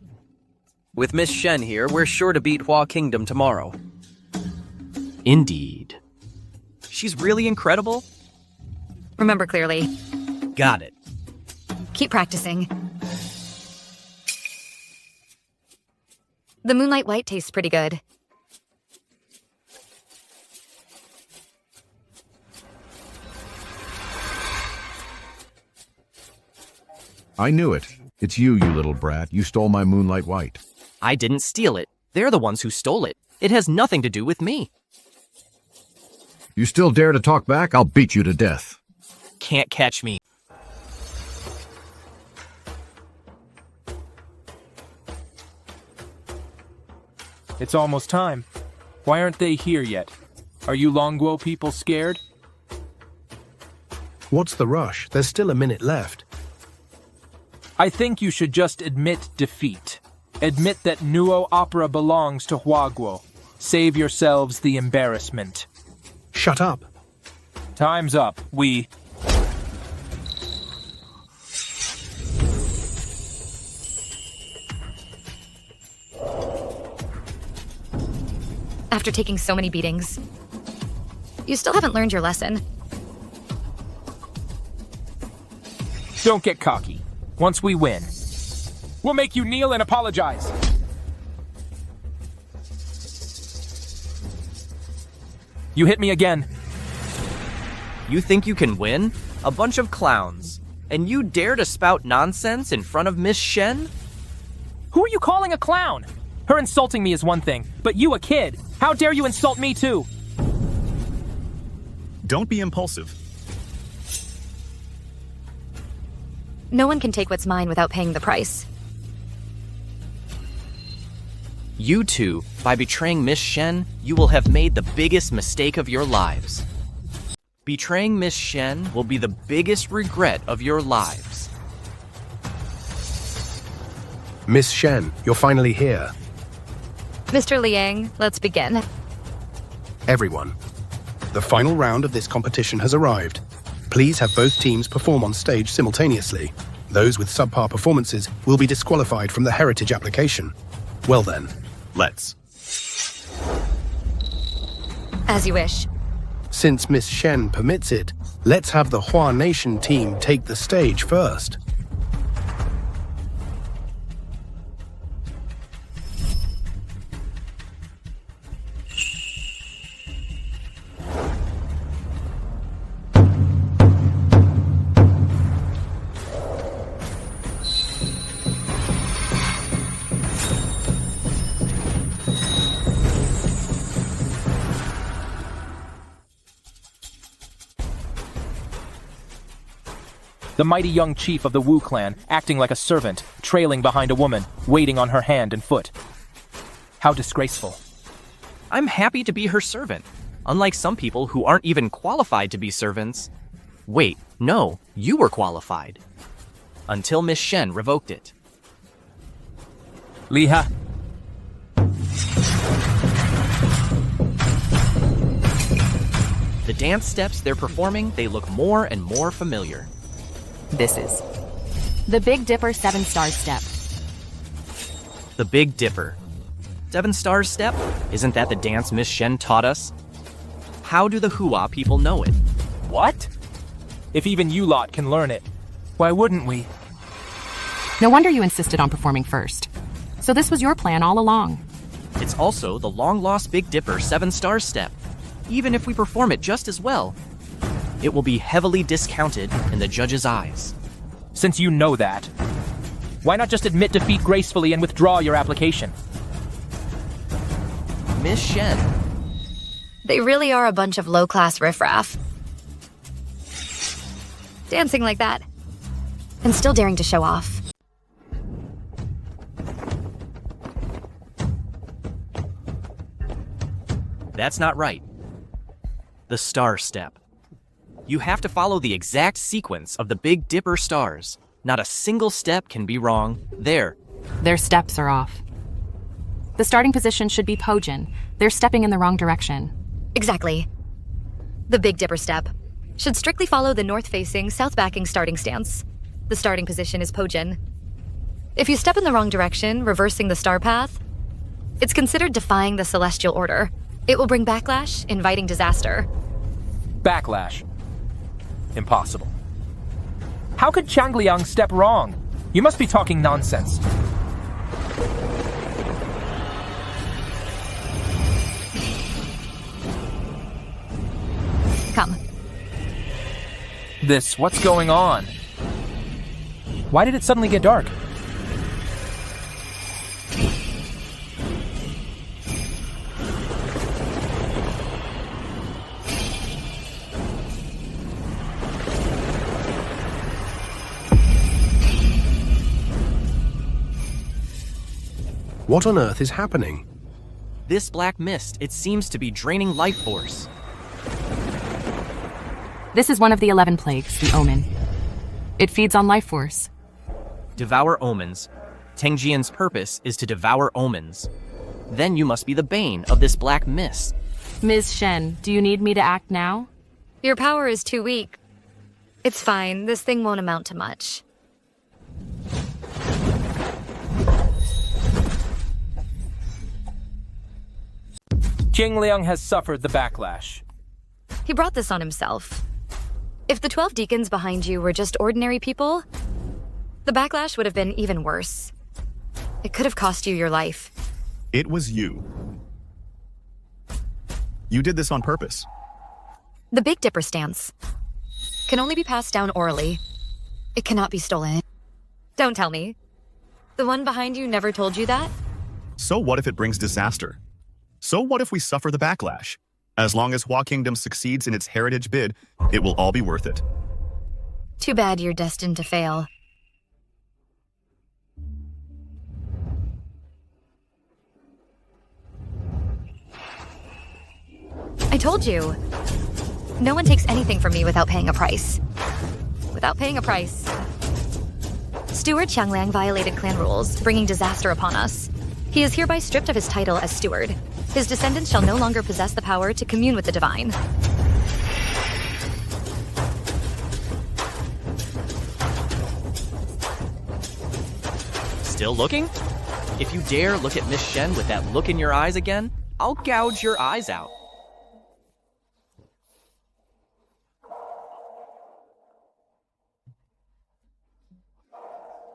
With Miss Shen here, we're sure to beat Hua Kingdom tomorrow. Indeed. She's really incredible? Remember clearly. Got it. Keep practicing. The Moonlight White tastes pretty good. I knew it. It's you, you little brat. You stole my Moonlight White. I didn't steal it. They're the ones who stole it. It has nothing to do with me. You still dare to talk back? I'll beat you to death. Can't catch me. It's almost time. Why aren't they here yet? Are you Longguo people scared? What's the rush? There's still a minute left. I think you should just admit defeat. Admit that Nuo Opera belongs to Huaguo. Save yourselves the embarrassment. Shut up. Time's up. We... After taking so many beatings, you still haven't learned your lesson. Don't get cocky. Once we win, we'll make you kneel and apologize. You hit me again. You think you can win? A bunch of clowns. And you dare to spout nonsense in front of Miss Shen? Who are you calling a clown? Her insulting me is one thing, but you a kid. How dare you insult me too? Don't be impulsive. No one can take what's mine without paying the price. You two, by betraying Miss Shen, you will have made the biggest mistake of your lives. Betraying Miss Shen will be the biggest regret of your lives. Miss Shen, you're finally here. Mr. Liang, let's begin. Everyone, the final round of this competition has arrived. Please have both teams perform on stage simultaneously. Those with subpar performances will be disqualified from the heritage application. Well then, let's. As you wish. Since Miss Shen permits it, let's have the Hua Nation team take the stage first. The mighty young chief of the Wu clan, acting like a servant, trailing behind a woman, waiting on her hand and foot. How disgraceful. I'm happy to be her servant, unlike some people who aren't even qualified to be servants. Wait, no, you were qualified. Until Miss Shen revoked it. Liha. The dance steps they're performing, they look more and more familiar. This is the Big Dipper 7-star step. The Big Dipper. 7 stars step? Isn't that the dance Miss Shen taught us? How do the Hua people know it? What? If even you lot can learn it, why wouldn't we? No wonder you insisted on performing first. So this was your plan all along. It's also the long-lost Big Dipper 7-star step. Even if we perform it just as well, it will be heavily discounted in the judge's eyes. Since you know that, why not just admit defeat gracefully and withdraw your application? Miss Shen. They really are a bunch of low-class riffraff. Dancing like that. And still daring to show off. That's not right. The star step. You have to follow the exact sequence of the Big Dipper stars. Not a single step can be wrong. There. Their steps are off. The starting position should be Pojin. They're stepping in the wrong direction. Exactly. The Big Dipper step should strictly follow the north-facing, south-backing starting stance. The starting position is Pojin. If you step in the wrong direction, reversing the star path, it's considered defying the celestial order. It will bring backlash, inviting disaster. Backlash. Impossible. How could Changliang step wrong? You must be talking nonsense. Come. What's going on? Why did it suddenly get dark? What on earth is happening? This black mist, it seems to be draining life force. This is one of the 11 plagues, the Omen. It feeds on life force. Devour omens. Tengjian's purpose is to devour omens. Then you must be the bane of this black mist. Ms. Shen, do you need me to act now? Your power is too weak. It's fine. This thing won't amount to much. Jingliang has suffered the backlash. He brought this on himself. If the 12 deacons behind you were just ordinary people, the backlash would have been even worse. It could have cost you your life. It was you. You did this on purpose. The Big Dipper stance can only be passed down orally. It cannot be stolen. Don't tell me. The one behind you never told you that? So what if it brings disaster? So what if we suffer the backlash? As long as Hua Kingdom succeeds in its heritage bid, it will all be worth it. Too bad you're destined to fail. I told you. No one takes anything from me without paying a price. Without paying a price. Steward Changliang violated clan rules, bringing disaster upon us. He is hereby stripped of his title as steward. His descendants shall no longer possess the power to commune with the divine. Still looking? If you dare look at Miss Shen with that look in your eyes again, I'll gouge your eyes out.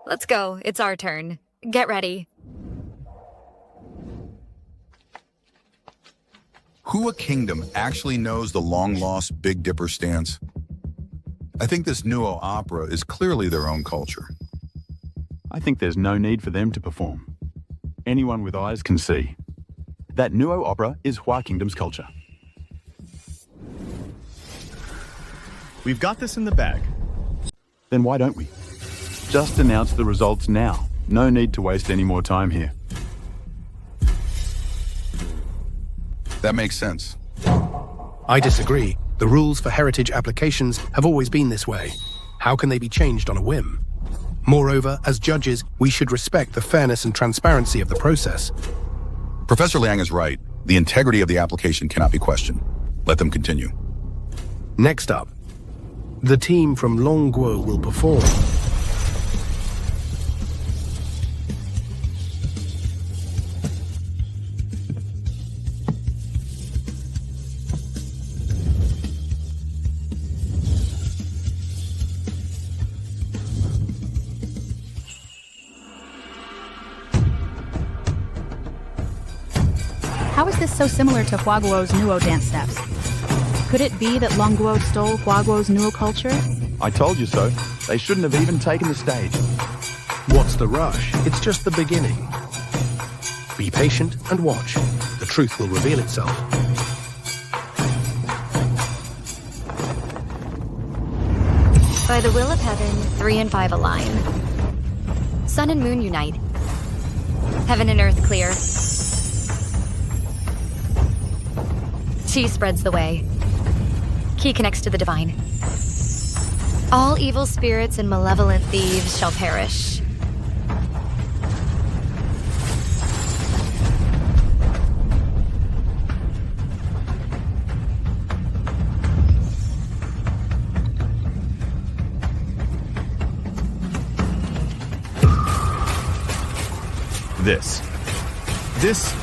Let's go. It's our turn. Get ready. Hua Kingdom actually knows the long-lost Big Dipper stance. I think this Nuo opera is clearly their own culture. I think there's no need for them to perform. Anyone with eyes can see. That Nuo opera is Hua Kingdom's culture. We've got this in the bag. Then why don't we? Just announce the results now. No need to waste any more time here. That makes sense. I disagree. The rules for heritage applications have always been this way. How can they be changed on a whim? Moreover, as judges, we should respect the fairness and transparency of the process. Professor Liang is right. The integrity of the application cannot be questioned. Let them continue. Next up, the team from Longguo will perform. How is this so similar to Huaguo's Nuo dance steps? Could it be that Longuo stole Huaguo's Nuo culture? I told you so. They shouldn't have even taken the stage. What's the rush? It's just the beginning. Be patient and watch. The truth will reveal itself. By the will of heaven, 3 and 5 align. Sun and moon unite. Heaven and earth clear. Chi spreads the way. Ki connects to the divine. All evil spirits and malevolent thieves shall perish.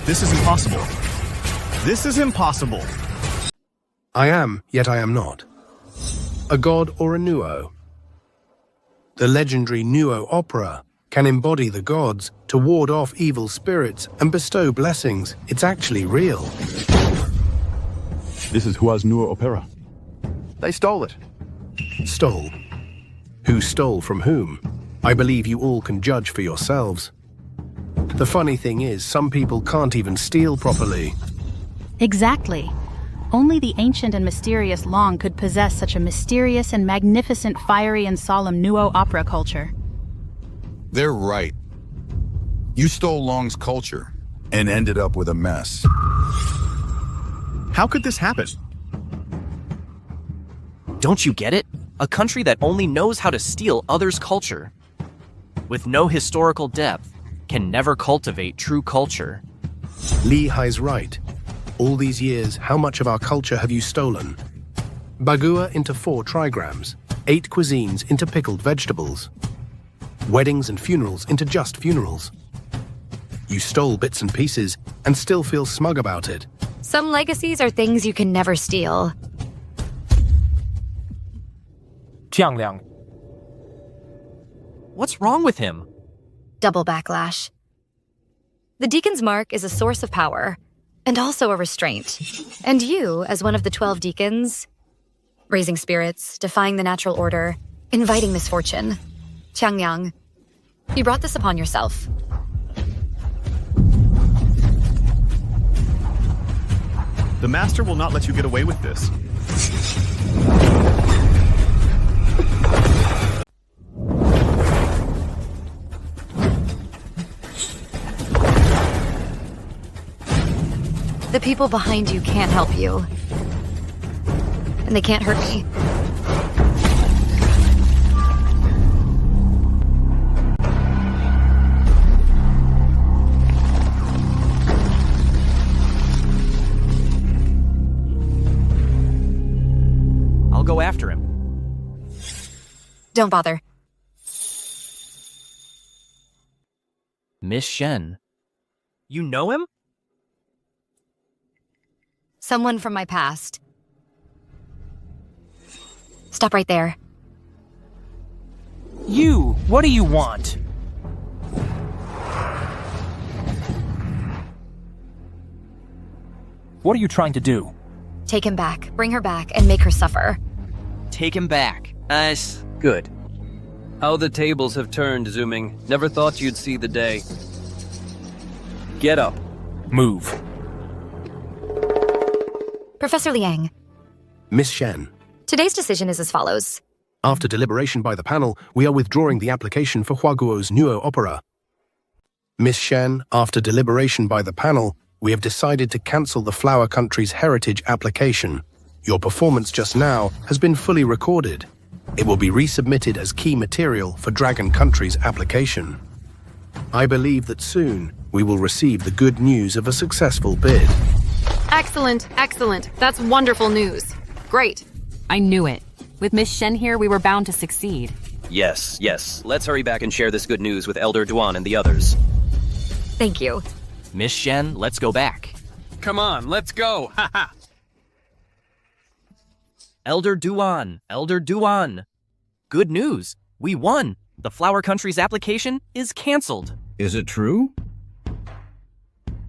This is impossible. This is impossible. I am, yet I am not. A god or a nuo. The legendary nuo opera can embody the gods to ward off evil spirits and bestow blessings. It's actually real. This is Hua's Nuo opera. They stole it. Stole? Who stole from whom? I believe you all can judge for yourselves. The funny thing is, some people can't even steal properly. Exactly. Only the ancient and mysterious Long could possess such a mysterious and magnificent, fiery and solemn Nuo opera culture. They're right. You stole Long's culture and ended up with a mess. How could this happen? Don't you get it? A country that only knows how to steal others' culture, with no historical depth, can never cultivate true culture. Li Hai's right. All these years, how much of our culture have you stolen? Bagua into 4 trigrams, 8 cuisines into pickled vegetables, weddings and funerals into just funerals. You stole bits and pieces and still feel smug about it. Some legacies are things you can never steal. Jiangliang. What's wrong with him? Double backlash. The Deacon's Mark is a source of power, and also a restraint. And you, as one of the 12 deacons, raising spirits, defying the natural order, inviting misfortune. Changyang, you brought this upon yourself. The Master will not let you get away with this. The people behind you can't help you. And they can't hurt me. I'll go after him. Don't bother. Miss Shen. You know him? Someone from my past. Stop right there. You! What do you want? What are you trying to do? Take him back, bring her back, and make her suffer. Take him back. Nice. Good. How the tables have turned, Zooming. Never thought you'd see the day. Get up. Move. Professor Liang. Miss Shen. Today's decision is as follows. After deliberation by the panel, we are withdrawing the application for Huaguo's Nuo opera. Miss Shen, after deliberation by the panel, we have decided to cancel the Flower Country's heritage application. Your performance just now has been fully recorded. It will be resubmitted as key material for Dragon Country's application. I believe that soon we will receive the good news of a successful bid. Excellent, excellent. That's wonderful news. Great. I knew it. With Miss Shen here, we were bound to succeed. Yes, yes. Let's hurry back and share this good news with Elder Duan and the others. Thank you. Miss Shen, let's go back. Come on, let's go! Ha. Elder Duan, Elder Duan. Good news. We won. The Flower Country's application is cancelled. Is it true?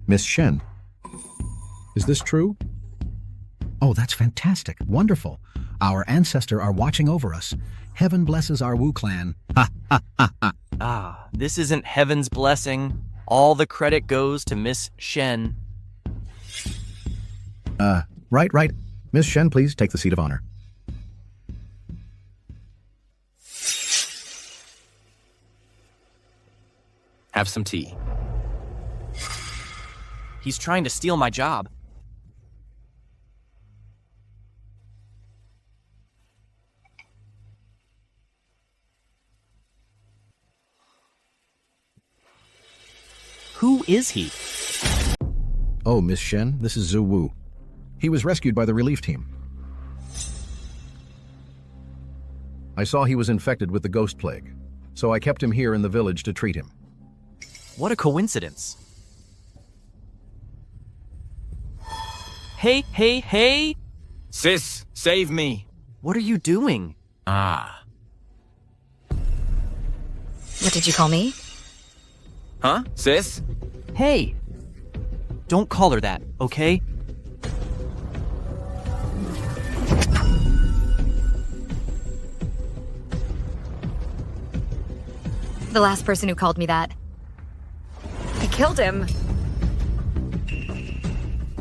Miss Shen. Is this true? Oh, that's fantastic. Wonderful. Our ancestor are watching over us. Heaven blesses our Wu clan. Ha ha ha ha. Ah, this isn't heaven's blessing. All the credit goes to Miss Shen. Right. Miss Shen, please take the seat of honor. Have some tea. He's trying to steal my job. Who is he? Oh, Miss Shen, this is Zhu Wu. He was rescued by the relief team. I saw he was infected with the ghost plague, so I kept him here in the village to treat him. What a coincidence. Hey! Sis, save me. What are you doing? Ah. What did you call me? Huh, sis? Hey! Don't call her that, okay? The last person who called me that. I killed him.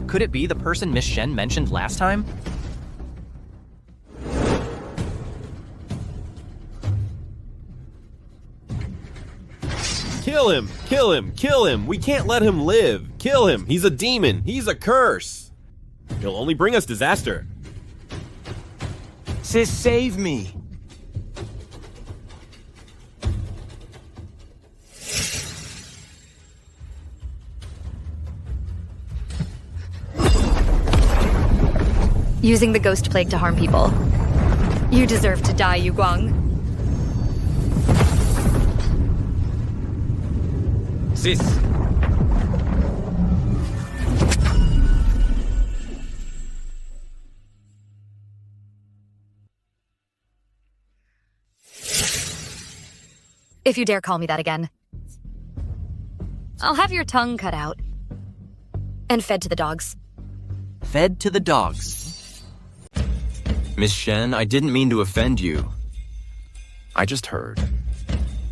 Could it be the person Miss Shen mentioned last time? Kill him! Kill him! Kill him! We can't let him live! Kill him! He's a demon! He's a curse! He'll only bring us disaster. Sis, save me. Using the ghost plague to harm people. You deserve to die, Yu Guang. Sis. If you dare call me that again, I'll have your tongue cut out and fed to the dogs. Fed to the dogs. Miss Shen, I didn't mean to offend you. I just heard.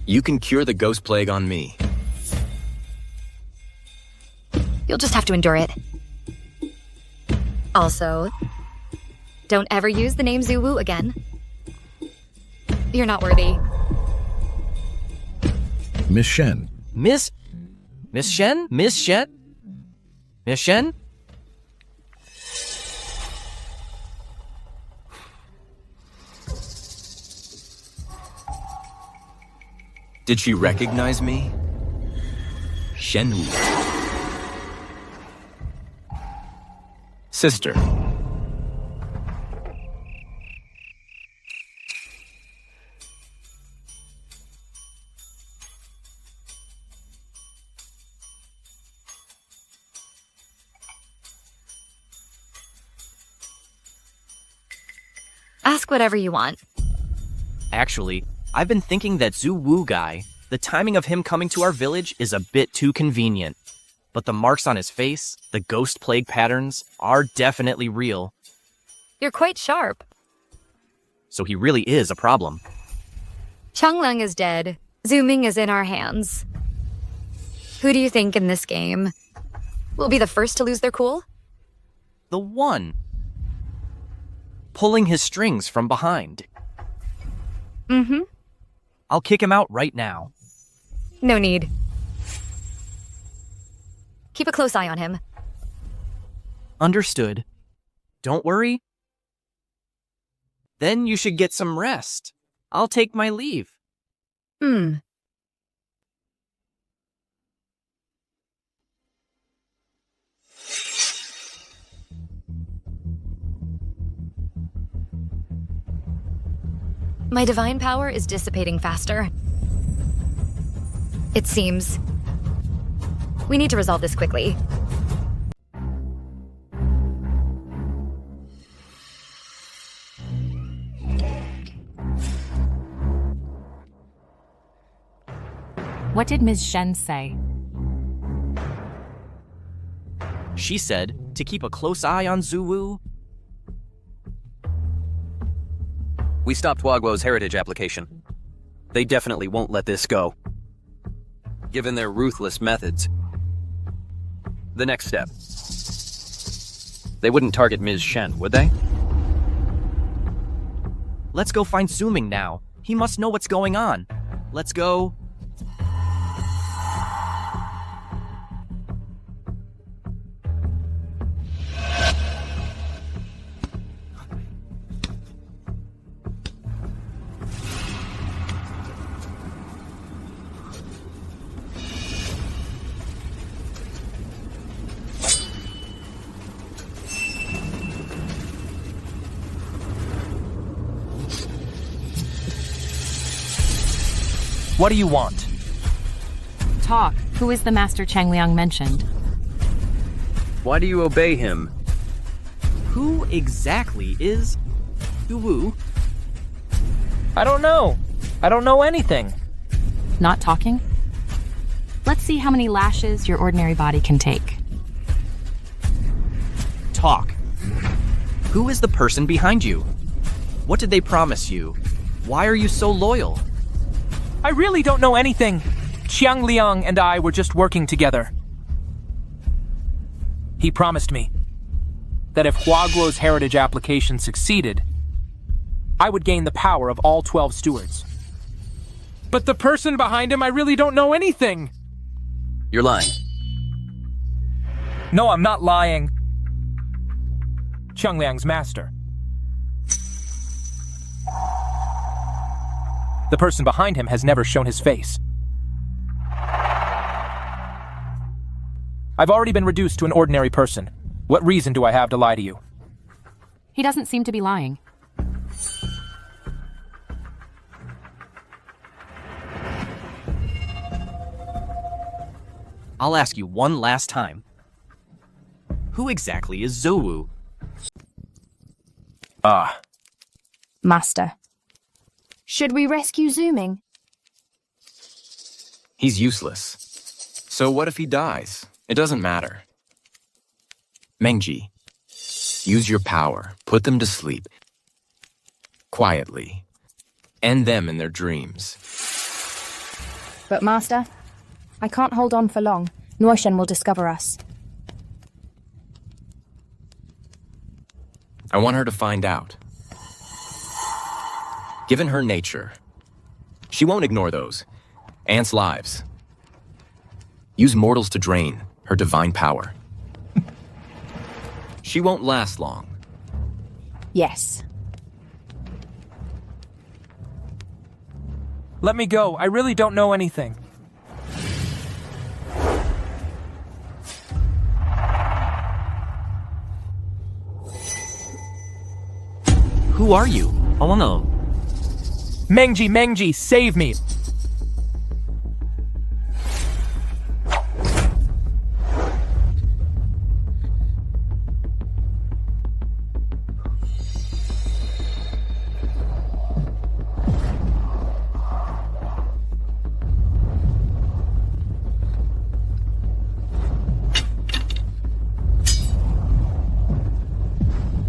You can cure the ghost plague on me. You'll just have to endure it. Also, don't ever use the name Zhu Wu again. You're not worthy. Miss Shen. Miss Shen? Miss Shen? Miss Shen? Did she recognize me? Shenwu. Sister. Ask whatever you want. Actually, I've been thinking that Zhu Wu guy, the timing of him coming to our village is a bit too convenient. But the marks on his face, the ghost plague patterns, are definitely real. You're quite sharp. So he really is a problem. Changleng is dead. Zhu Ming is in our hands. Who do you think in this game will be the first to lose their cool? The one. Pulling his strings from behind. Mm-hmm. I'll kick him out right now. No need. Keep a close eye on him. Understood. Don't worry. Then you should get some rest. I'll take my leave. My divine power is dissipating faster. It seems. We need to resolve this quickly. What did Ms. Shen say? She said to keep a close eye on Zuwu. We stopped Huaguo's heritage application. They definitely won't let this go. Given their ruthless methods. The next step. They wouldn't target Ms. Shen, would they? Let's go find Zooming now. He must know what's going on. Let's go. What do you want? Talk. Who is the Master Changliang mentioned? Why do you obey him? Who exactly is Zuwu? I don't know. I don't know anything. Not talking? Let's see how many lashes your ordinary body can take. Talk. Who is the person behind you? What did they promise you? Why are you so loyal? I really don't know anything. Qiang Liang and I were just working together. He promised me that if Huaguo's heritage application succeeded, I would gain the power of all 12 stewards. But the person behind him, I really don't know anything. You're lying. No, I'm not lying. Qiang Liang's master. The person behind him has never shown his face. I've already been reduced to an ordinary person. What reason do I have to lie to you? He doesn't seem to be lying. I'll ask you one last time. Who exactly is Zuwu? Master. Should we rescue Zooming? He's useless. So what if he dies? It doesn't matter. Mengji, use your power. Put them to sleep. Quietly. End them in their dreams. But Master, I can't hold on for long. Nuoshen will discover us. I want her to find out. Given her nature, she won't ignore those. Ants' lives. Use mortals to drain her divine power. She won't last long. Yes. Let me go. I really don't know anything. Who are you? Oh no. Mengji, save me!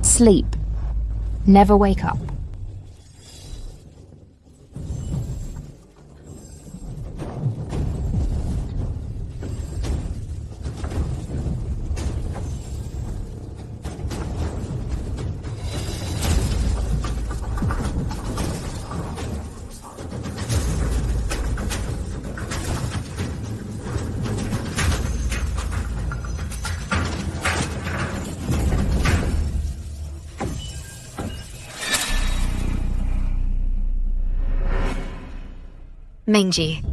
Sleep. Never wake up. Mengji.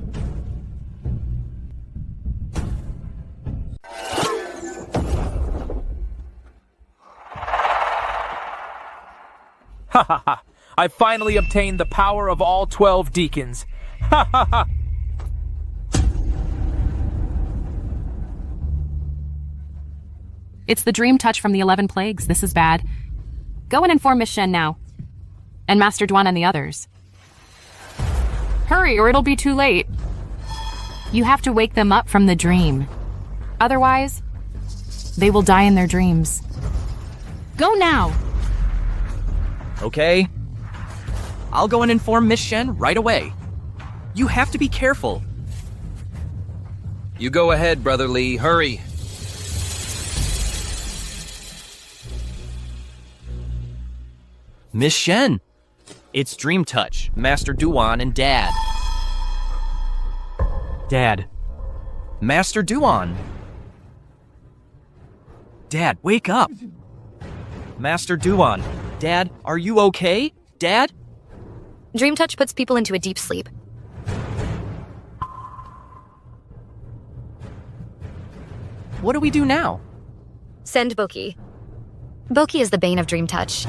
Ha ha ha! I finally obtained the power of all 12 deacons. Ha ha ha! It's the dream touch from the 11 plagues. This is bad. Go and inform Miss Shen now. And Master Duan and the others. Hurry, or it'll be too late. You have to wake them up from the dream. Otherwise, They will die in their dreams. Go now! Okay. I'll go and inform Miss Shen right away. You have to be careful. You go ahead, Brother Lee. Hurry. Miss Shen. It's Dream Touch, Master Duan, and Dad. Dad. Master Duan. Dad, wake up. Master Duan. Dad, are you okay? Dad? Dream Touch puts people into a deep sleep. What do we do now? Send Boki. Boki is the bane of Dream Touch.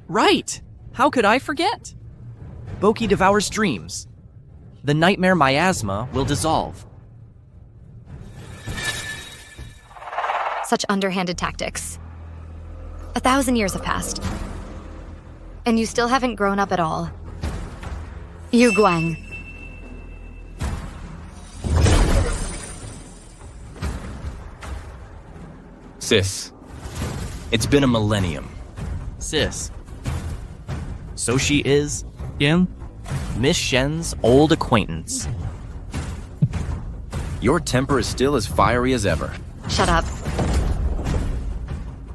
Right! How could I forget? Boki devours dreams. The nightmare miasma will dissolve. Such underhanded tactics. 1,000 years have passed. And you still haven't grown up at all. Yu Guang. Sis, it's been a millennium. Sis. So she is, Yin, Miss Shen's old acquaintance. Your temper is still as fiery as ever. Shut up.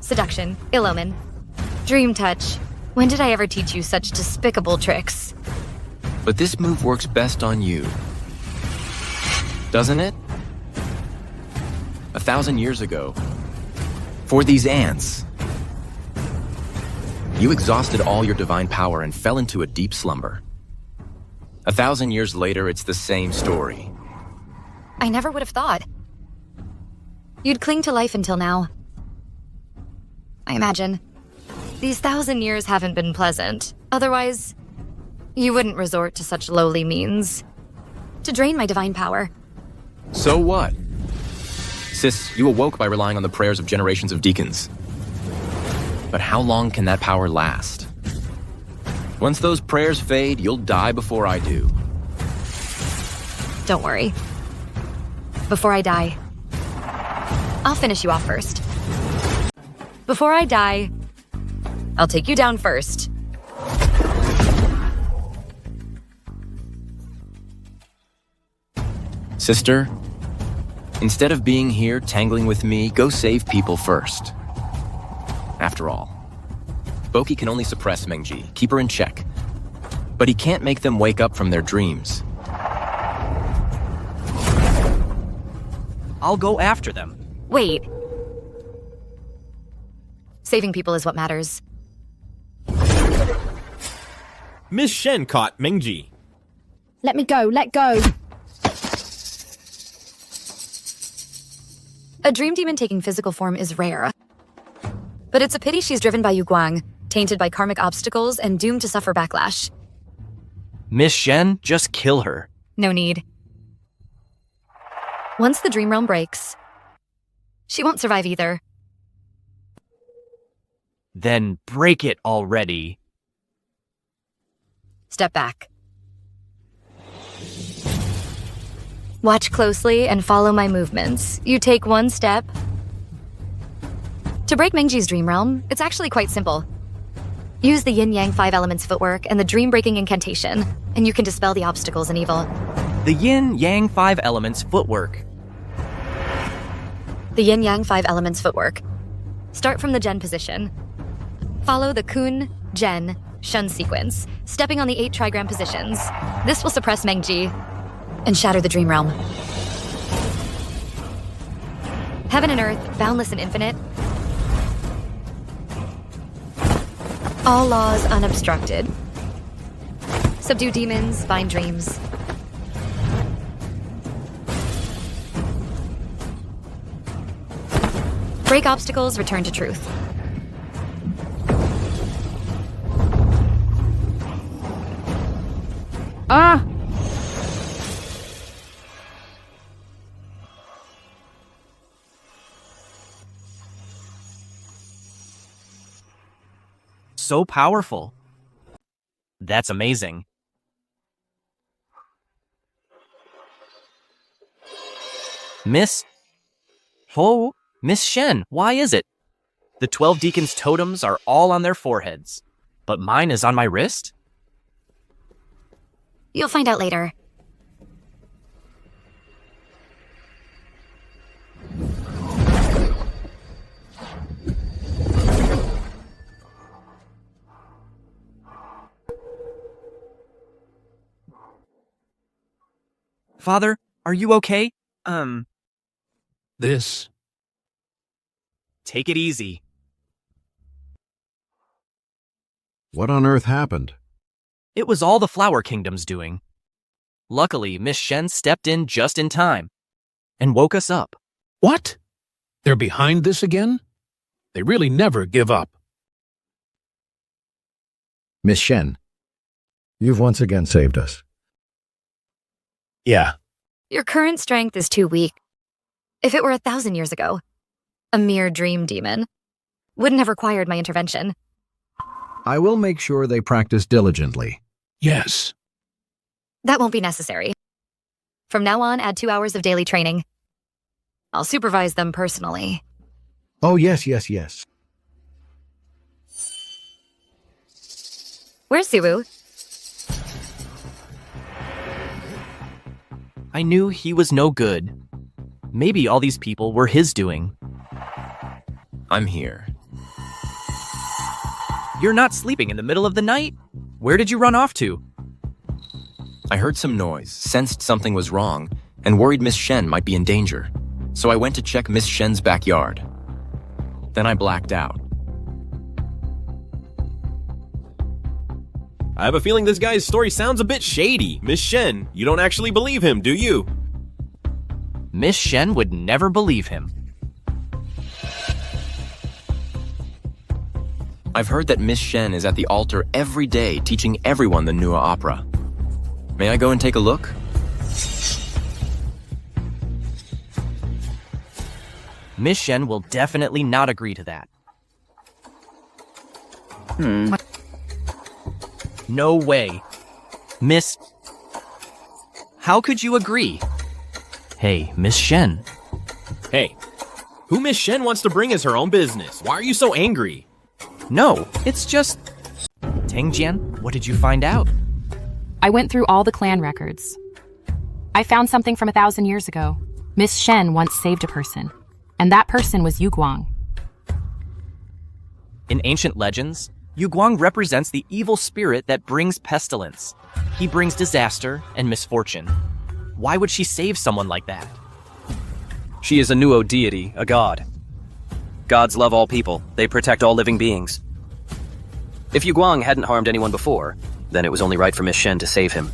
Seduction, ill omen. Dream Touch. When did I ever teach you such despicable tricks? But this move works best on you. Doesn't it? 1,000 years ago, for these ants, you exhausted all your divine power and fell into a deep slumber. 1,000 years later, it's the same story. I never would have thought. You'd cling to life until now. I imagine. These 1,000 years haven't been pleasant. Otherwise, you wouldn't resort to such lowly means. To drain my divine power. So what? Sis, you awoke by relying on the prayers of generations of deacons. But how long can that power last? Once those prayers fade, you'll die before I do. Don't worry. Before I die, I'll finish you off first. Before I die, I'll take you down first. Sister, instead of being here tangling with me, go save people first. After all, Boki can only suppress Mengji, keep her in check. But he can't make them wake up from their dreams. I'll go after them. Wait. Saving people is what matters. Miss Shen caught Mengji. Let me go, let go. A dream demon taking physical form is rare. But it's a pity she's driven by Yu Guang, tainted by karmic obstacles and doomed to suffer backlash. Miss Shen, just kill her. No need. Once the dream realm breaks, she won't survive either. Then break it already. Step back. Watch closely and follow my movements. You take one step. To break Mengji's dream realm, it's actually quite simple. Use the yin-yang 5 elements footwork and the dream-breaking incantation, and you can dispel the obstacles and evil. The yin-yang 5 elements footwork. The yin-yang 5 elements footwork. Start from the Gen position. Follow the Kun, Gen, Shun sequence, stepping on the 8 trigram positions. This will suppress Mengji and shatter the dream realm. Heaven and earth, boundless and infinite. All laws unobstructed. Subdue demons, bind dreams. Break obstacles, return to truth. Ah! So powerful. That's amazing. Miss Oh, Miss Shen, why is it? The 12 deacons' totems are all on their foreheads, but mine is on my wrist? You'll find out later. Father, are you okay? This. Take it easy. What on earth happened? It was all the Flower Kingdom's doing. Luckily, Miss Shen stepped in just in time and woke us up. What? They're behind this again? They really never give up. Miss Shen, you've once again saved us. Yeah. Your current strength is too weak. If it were 1,000 years ago, a mere dream demon wouldn't have required my intervention. I will make sure they practice diligently. Yes. That won't be necessary. From now on, add 2 hours of daily training. I'll supervise them personally. Oh, yes, yes, yes. Where's Siwoo? I knew he was no good. Maybe all these people were his doing. I'm here. You're not sleeping in the middle of the night? Where did you run off to? I heard some noise, sensed something was wrong, and worried Miss Shen might be in danger. So I went to check Miss Shen's backyard. Then I blacked out. I have a feeling this guy's story sounds a bit shady. Miss Shen, you don't actually believe him, do you? Miss Shen would never believe him. I've heard that Miss Shen is at the altar every day teaching everyone the Nuo opera. May I go and take a look? Miss Shen will definitely not agree to that. No way. Miss... How could you agree? Hey, Miss Shen. Hey, who Miss Shen wants to bring is her own business. Why are you so angry? No, it's just... Tengjian, what did you find out? I went through all the clan records. I found something from 1,000 years ago. Miss Shen once saved a person, and that person was Yu Guang. In ancient legends, Yu Guang represents the evil spirit that brings pestilence. He brings disaster and misfortune. Why would she save someone like that? She is a Nuo deity, a god. Gods love all people. They protect all living beings. If Yu Guang hadn't harmed anyone before, then it was only right for Miss Shen to save him.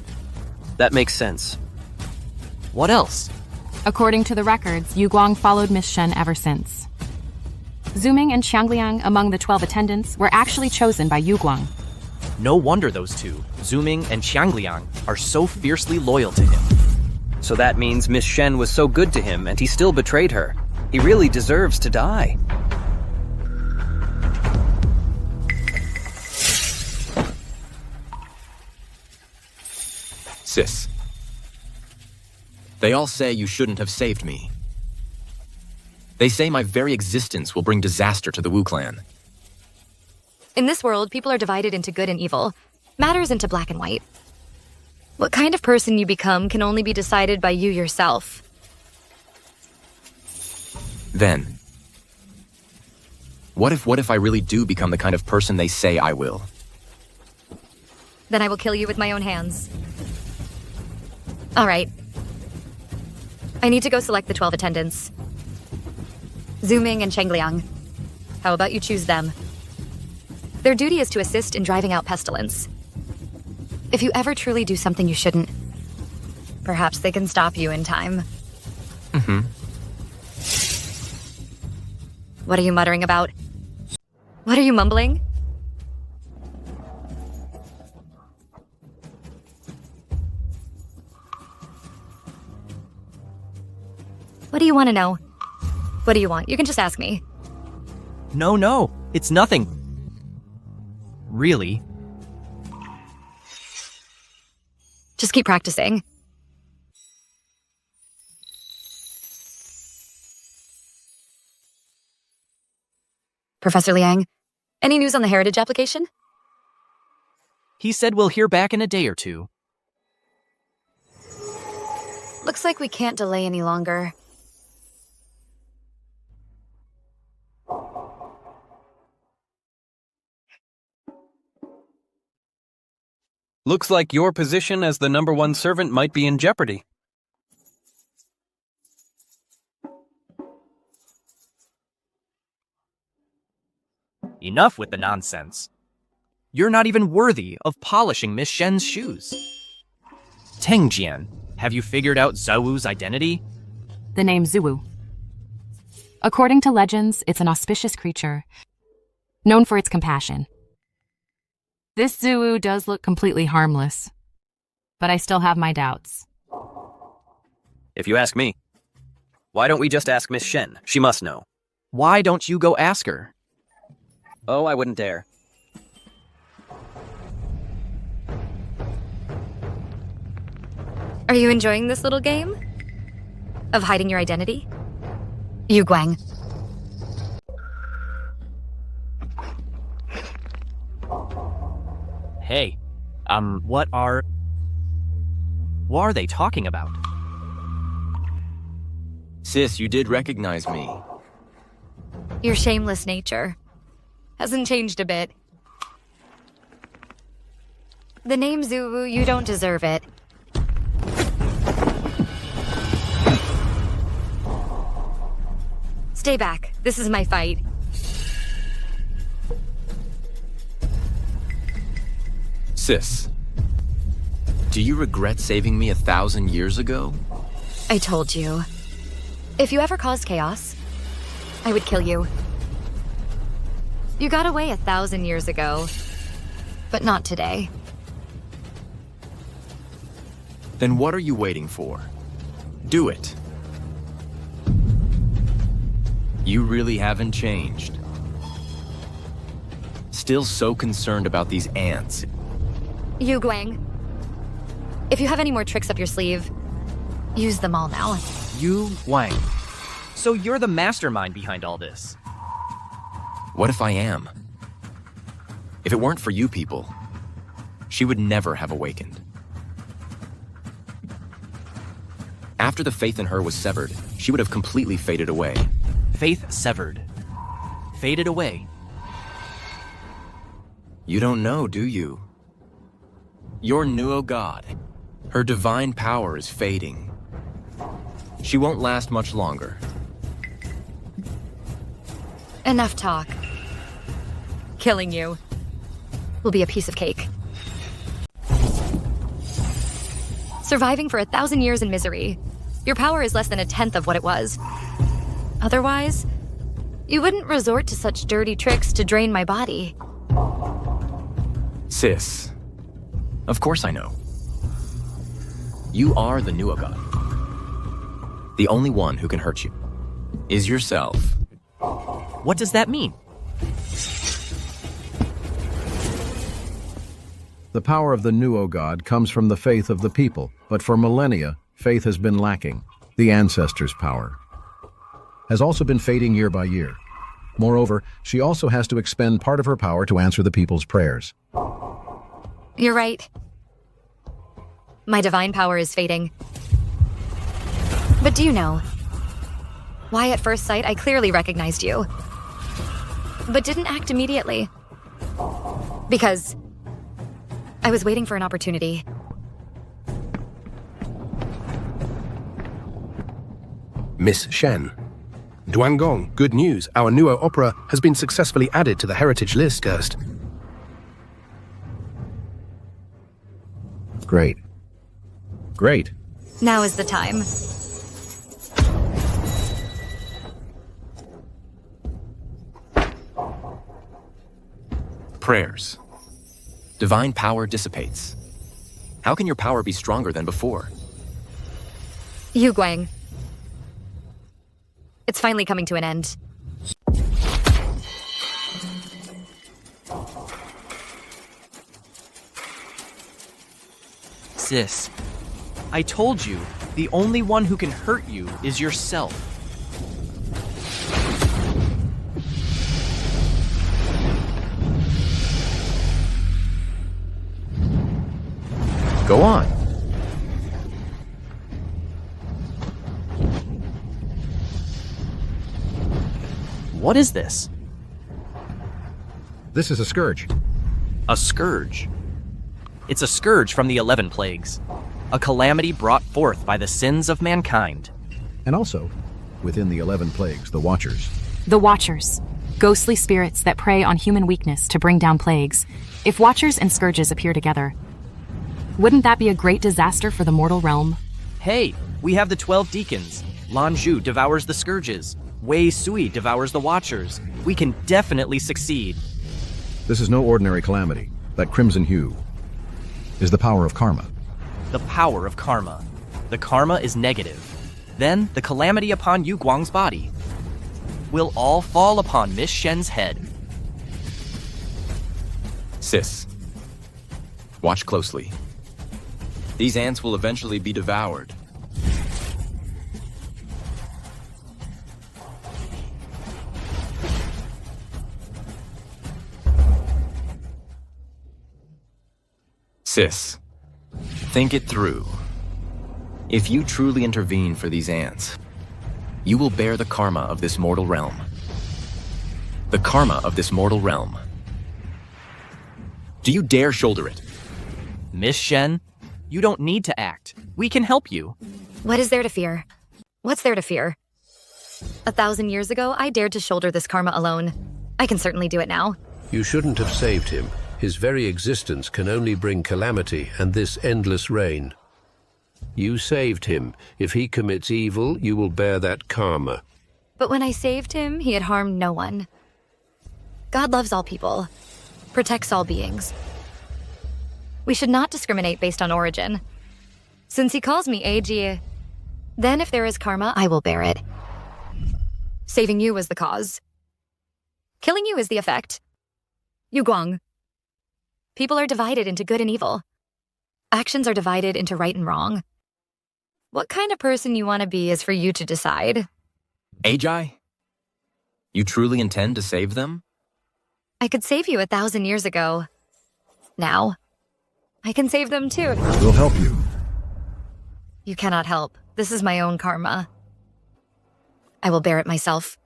That makes sense. What else? According to the records, Yu Guang followed Miss Shen ever since. Zuming and Qiangliang, among the 12 attendants, were actually chosen by Yu Guang. No wonder those two, Zuming and Qiangliang, are so fiercely loyal to him. So that means Miss Shen was so good to him and he still betrayed her. He really deserves to die. Sis. They all say you shouldn't have saved me. They say my very existence will bring disaster to the Wu clan. In this world, people are divided into good and evil. Matters into black and white. What kind of person you become can only be decided by you yourself. Then, what if I really do become the kind of person they say I will? Then I will kill you with my own hands. All right. I need to go select the 12 attendants. Zuming and Qiangliang. How about you choose them? Their duty is to assist in driving out pestilence. If you ever truly do something you shouldn't, perhaps they can stop you in time. Mm-hmm. What are you muttering about? What are you mumbling? What do you want to know? What do you want? You can just ask me. No, it's nothing. Really? Just keep practicing. Professor Liang, any news on the heritage application? He said we'll hear back in a day or two. Looks like we can't delay any longer. Looks like your position as the #1 servant might be in jeopardy. Enough with the nonsense. You're not even worthy of polishing Miss Shen's shoes. Tengjian, have you figured out Zhou's identity? The name Zhuwu. According to legends, it's an auspicious creature, known for its compassion. This Zhuwu does look completely harmless, but I still have my doubts. If you ask me, why don't we just ask Miss Shen? She must know. Why don't you go ask her? Oh, I wouldn't dare. Are you enjoying this little game? Of hiding your identity? Yu Guang. Hey, what are they talking about? Sis, you did recognize me. Your shameless nature hasn't changed a bit. The name Zhuwu, you don't deserve it. Stay back. This is my fight. Sis, do you regret saving me 1,000 years ago? I told you. If you ever caused chaos, I would kill you. You got away 1,000 years ago, but not today. Then what are you waiting for? Do it. You really haven't changed. Still so concerned about these ants. Yu Guang, if you have any more tricks up your sleeve, use them all now. Yu Guang. So you're the mastermind behind all this. What if I am? If it weren't for you people, she would never have awakened. After the faith in her was severed, she would have completely faded away. Faith severed. Faded away. You don't know, do you? Your Nuo god, her divine power is fading. She won't last much longer. Enough talk. Killing you will be a piece of cake. Surviving for 1,000 years in misery, your power is less than 1/10 of what it was. Otherwise, you wouldn't resort to such dirty tricks to drain my body. Sis, of course I know. You are the Nuo god. The only one who can hurt you is yourself. What does that mean? The power of the Nuo god comes from the faith of the people, but for millennia, faith has been lacking. The Ancestor's power has also been fading year by year. Moreover, she also has to expend part of her power to answer the people's prayers. You're right. My divine power is fading. But do you know why at first sight I clearly recognized you, but didn't act immediately? Because I was waiting for an opportunity. Miss Shen. Duangong, good news. Our Nuo opera has been successfully added to the heritage list, Gerst. Great. Great. Now is the time. Prayers. Divine power dissipates. How can your power be stronger than before? Yu Guang. It's finally coming to an end. Sis, I told you, the only one who can hurt you is yourself. Go on. What is this? This is a scourge. A scourge. It's a scourge from the 11 plagues, a calamity brought forth by the sins of mankind. And also, within the 11 plagues, the Watchers. The Watchers. Ghostly spirits that prey on human weakness to bring down plagues. If Watchers and Scourges appear together, wouldn't that be a great disaster for the mortal realm? Hey, we have the 12 deacons. Lan Zhu devours the Scourges. Wei Sui devours the Watchers. We can definitely succeed. This is no ordinary calamity. That crimson hue is the power of karma. The power of karma. The karma is negative. Then the calamity upon Yu Guang's body will all fall upon Miss Shen's head. Sis, watch closely. These ants will eventually be devoured. Sis, think it through. If you truly intervene for these ants, you will bear the karma of this mortal realm. The karma of this mortal realm. Do you dare shoulder it? Miss Shen, you don't need to act. We can help you. What is there to fear? What's there to fear? 1,000 years ago, I dared to shoulder this karma alone. I can certainly do it now. You shouldn't have saved him. His very existence can only bring calamity and this endless rain. You saved him. If he commits evil, you will bear that karma. But when I saved him, he had harmed no one. God loves all people, protects all beings. We should not discriminate based on origin. Since he calls me AG, then if there is karma, I will bear it. Saving you was the cause. Killing you is the effect. Yu Guang. People are divided into good and evil. Actions are divided into right and wrong. What kind of person you want to be is for you to decide. Agi? You truly intend to save them? I could save you 1,000 years ago. Now, I can save them too. We'll help you. You cannot help. This is my own karma. I will bear it myself.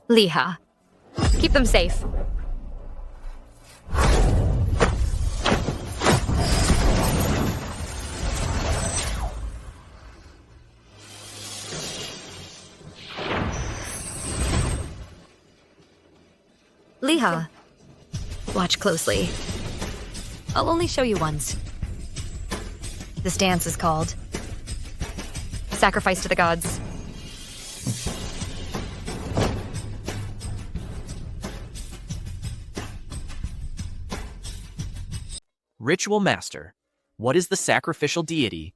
Liha. Keep them safe. Liha, watch closely. I'll only show you once. This dance is called Sacrifice to the Gods. Ritual Master, what is the sacrificial deity?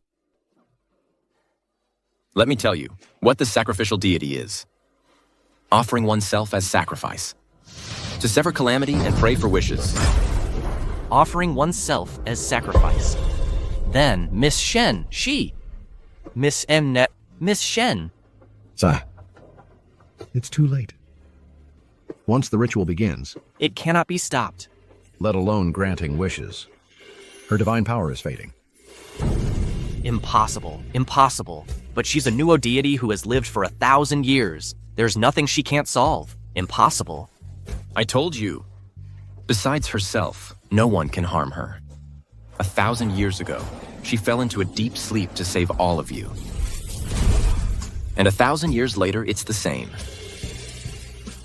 Let me tell you what the sacrificial deity is. Offering oneself as sacrifice. To sever calamity and pray for wishes. Offering oneself as sacrifice. Then Miss Shen, Miss Shen. Sa. It's too late. Once the ritual begins, it cannot be stopped. Let alone granting wishes. Her divine power is fading. Impossible, impossible. But she's a Nuo deity who has lived for 1,000 years. There's nothing she can't solve. Impossible. I told you. Besides herself, no one can harm her. 1,000 years ago, she fell into a deep sleep to save all of you. And 1,000 years later, it's the same.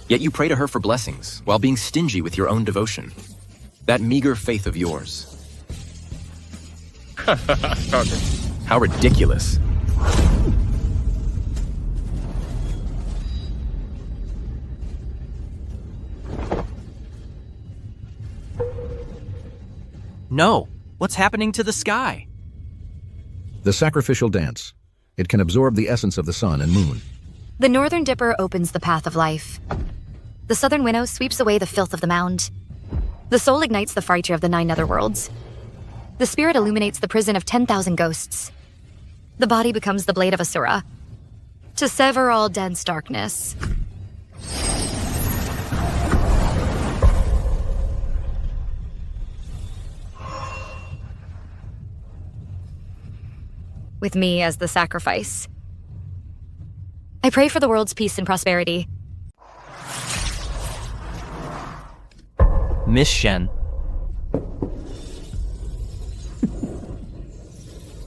Yet you pray to her for blessings, while being stingy with your own devotion. That meager faith of yours. How ridiculous. No, what's happening to the sky? The sacrificial dance. It can absorb the essence of the sun and moon. The northern dipper opens the path of life. The southern winnow sweeps away the filth of the mound. The soul ignites the frighter of the 9 netherworlds. The spirit illuminates the prison of 10,000 ghosts. The body becomes the blade of Asura, to sever all dense darkness. with me as the sacrifice. I pray for the world's peace and prosperity. Miss Shen.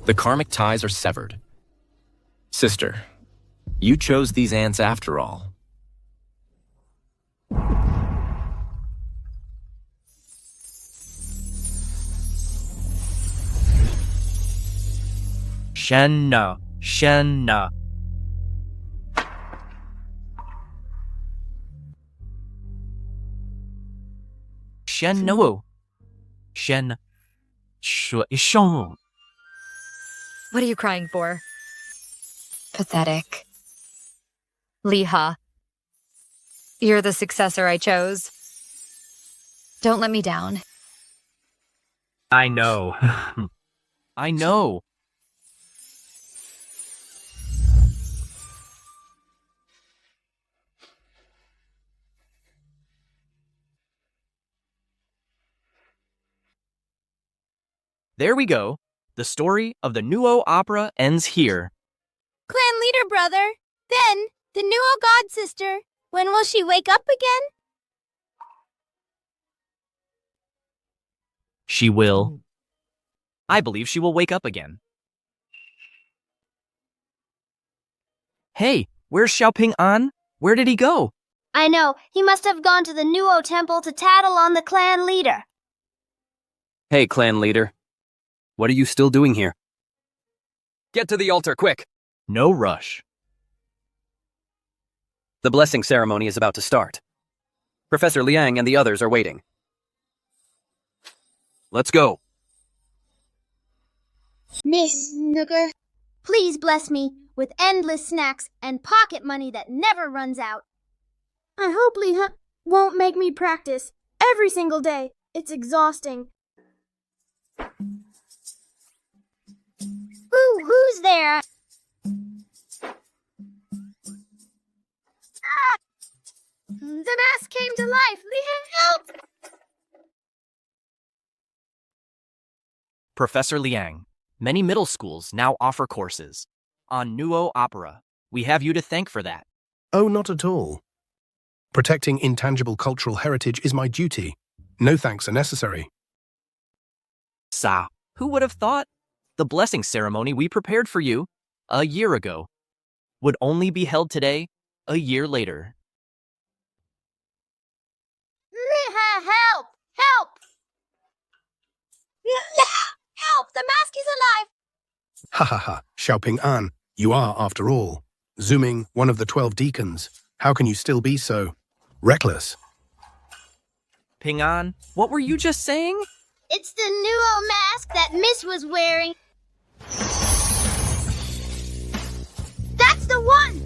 The karmic ties are severed. Sister, you chose these ants after all. Shenna. Shenna. Shen no. Shen. Shong. What are you crying for? Pathetic. Liha. You're the successor I chose. Don't let me down. I know. I know. There we go. The story of the Nuo opera ends here. Clan leader brother. Then, the Nuo god sister. When will she wake up again? She will. I believe she will wake up again. Hey, where's Xiaoping An? Where did he go? I know. He must have gone to the Nuo temple to tattle on the clan leader. Hey, clan leader. What are you still doing here? Get to the altar, quick! No rush. The blessing ceremony is about to start. Professor Liang and the others are waiting. Let's go. Miss Snooker, please bless me with endless snacks and pocket money that never runs out. I hope Liha won't make me practice every single day. It's exhausting. Who's there? Ah! The mask came to life. Liha, help! Professor Liang, many middle schools now offer courses on Nuo opera. We have you to thank for that. Oh, not at all. Protecting intangible cultural heritage is my duty. No thanks are necessary. Sa, who would have thought? The blessing ceremony we prepared for you a year ago would only be held today, a year later. Liha, help! Help! Help! The mask is alive! Ha ha ha, Xiaoping An, you are, after all, Zooming one of the 12 deacons. How can you still be so reckless? Ping An, what were you just saying? It's the Nuo mask that Miss was wearing. That's the one!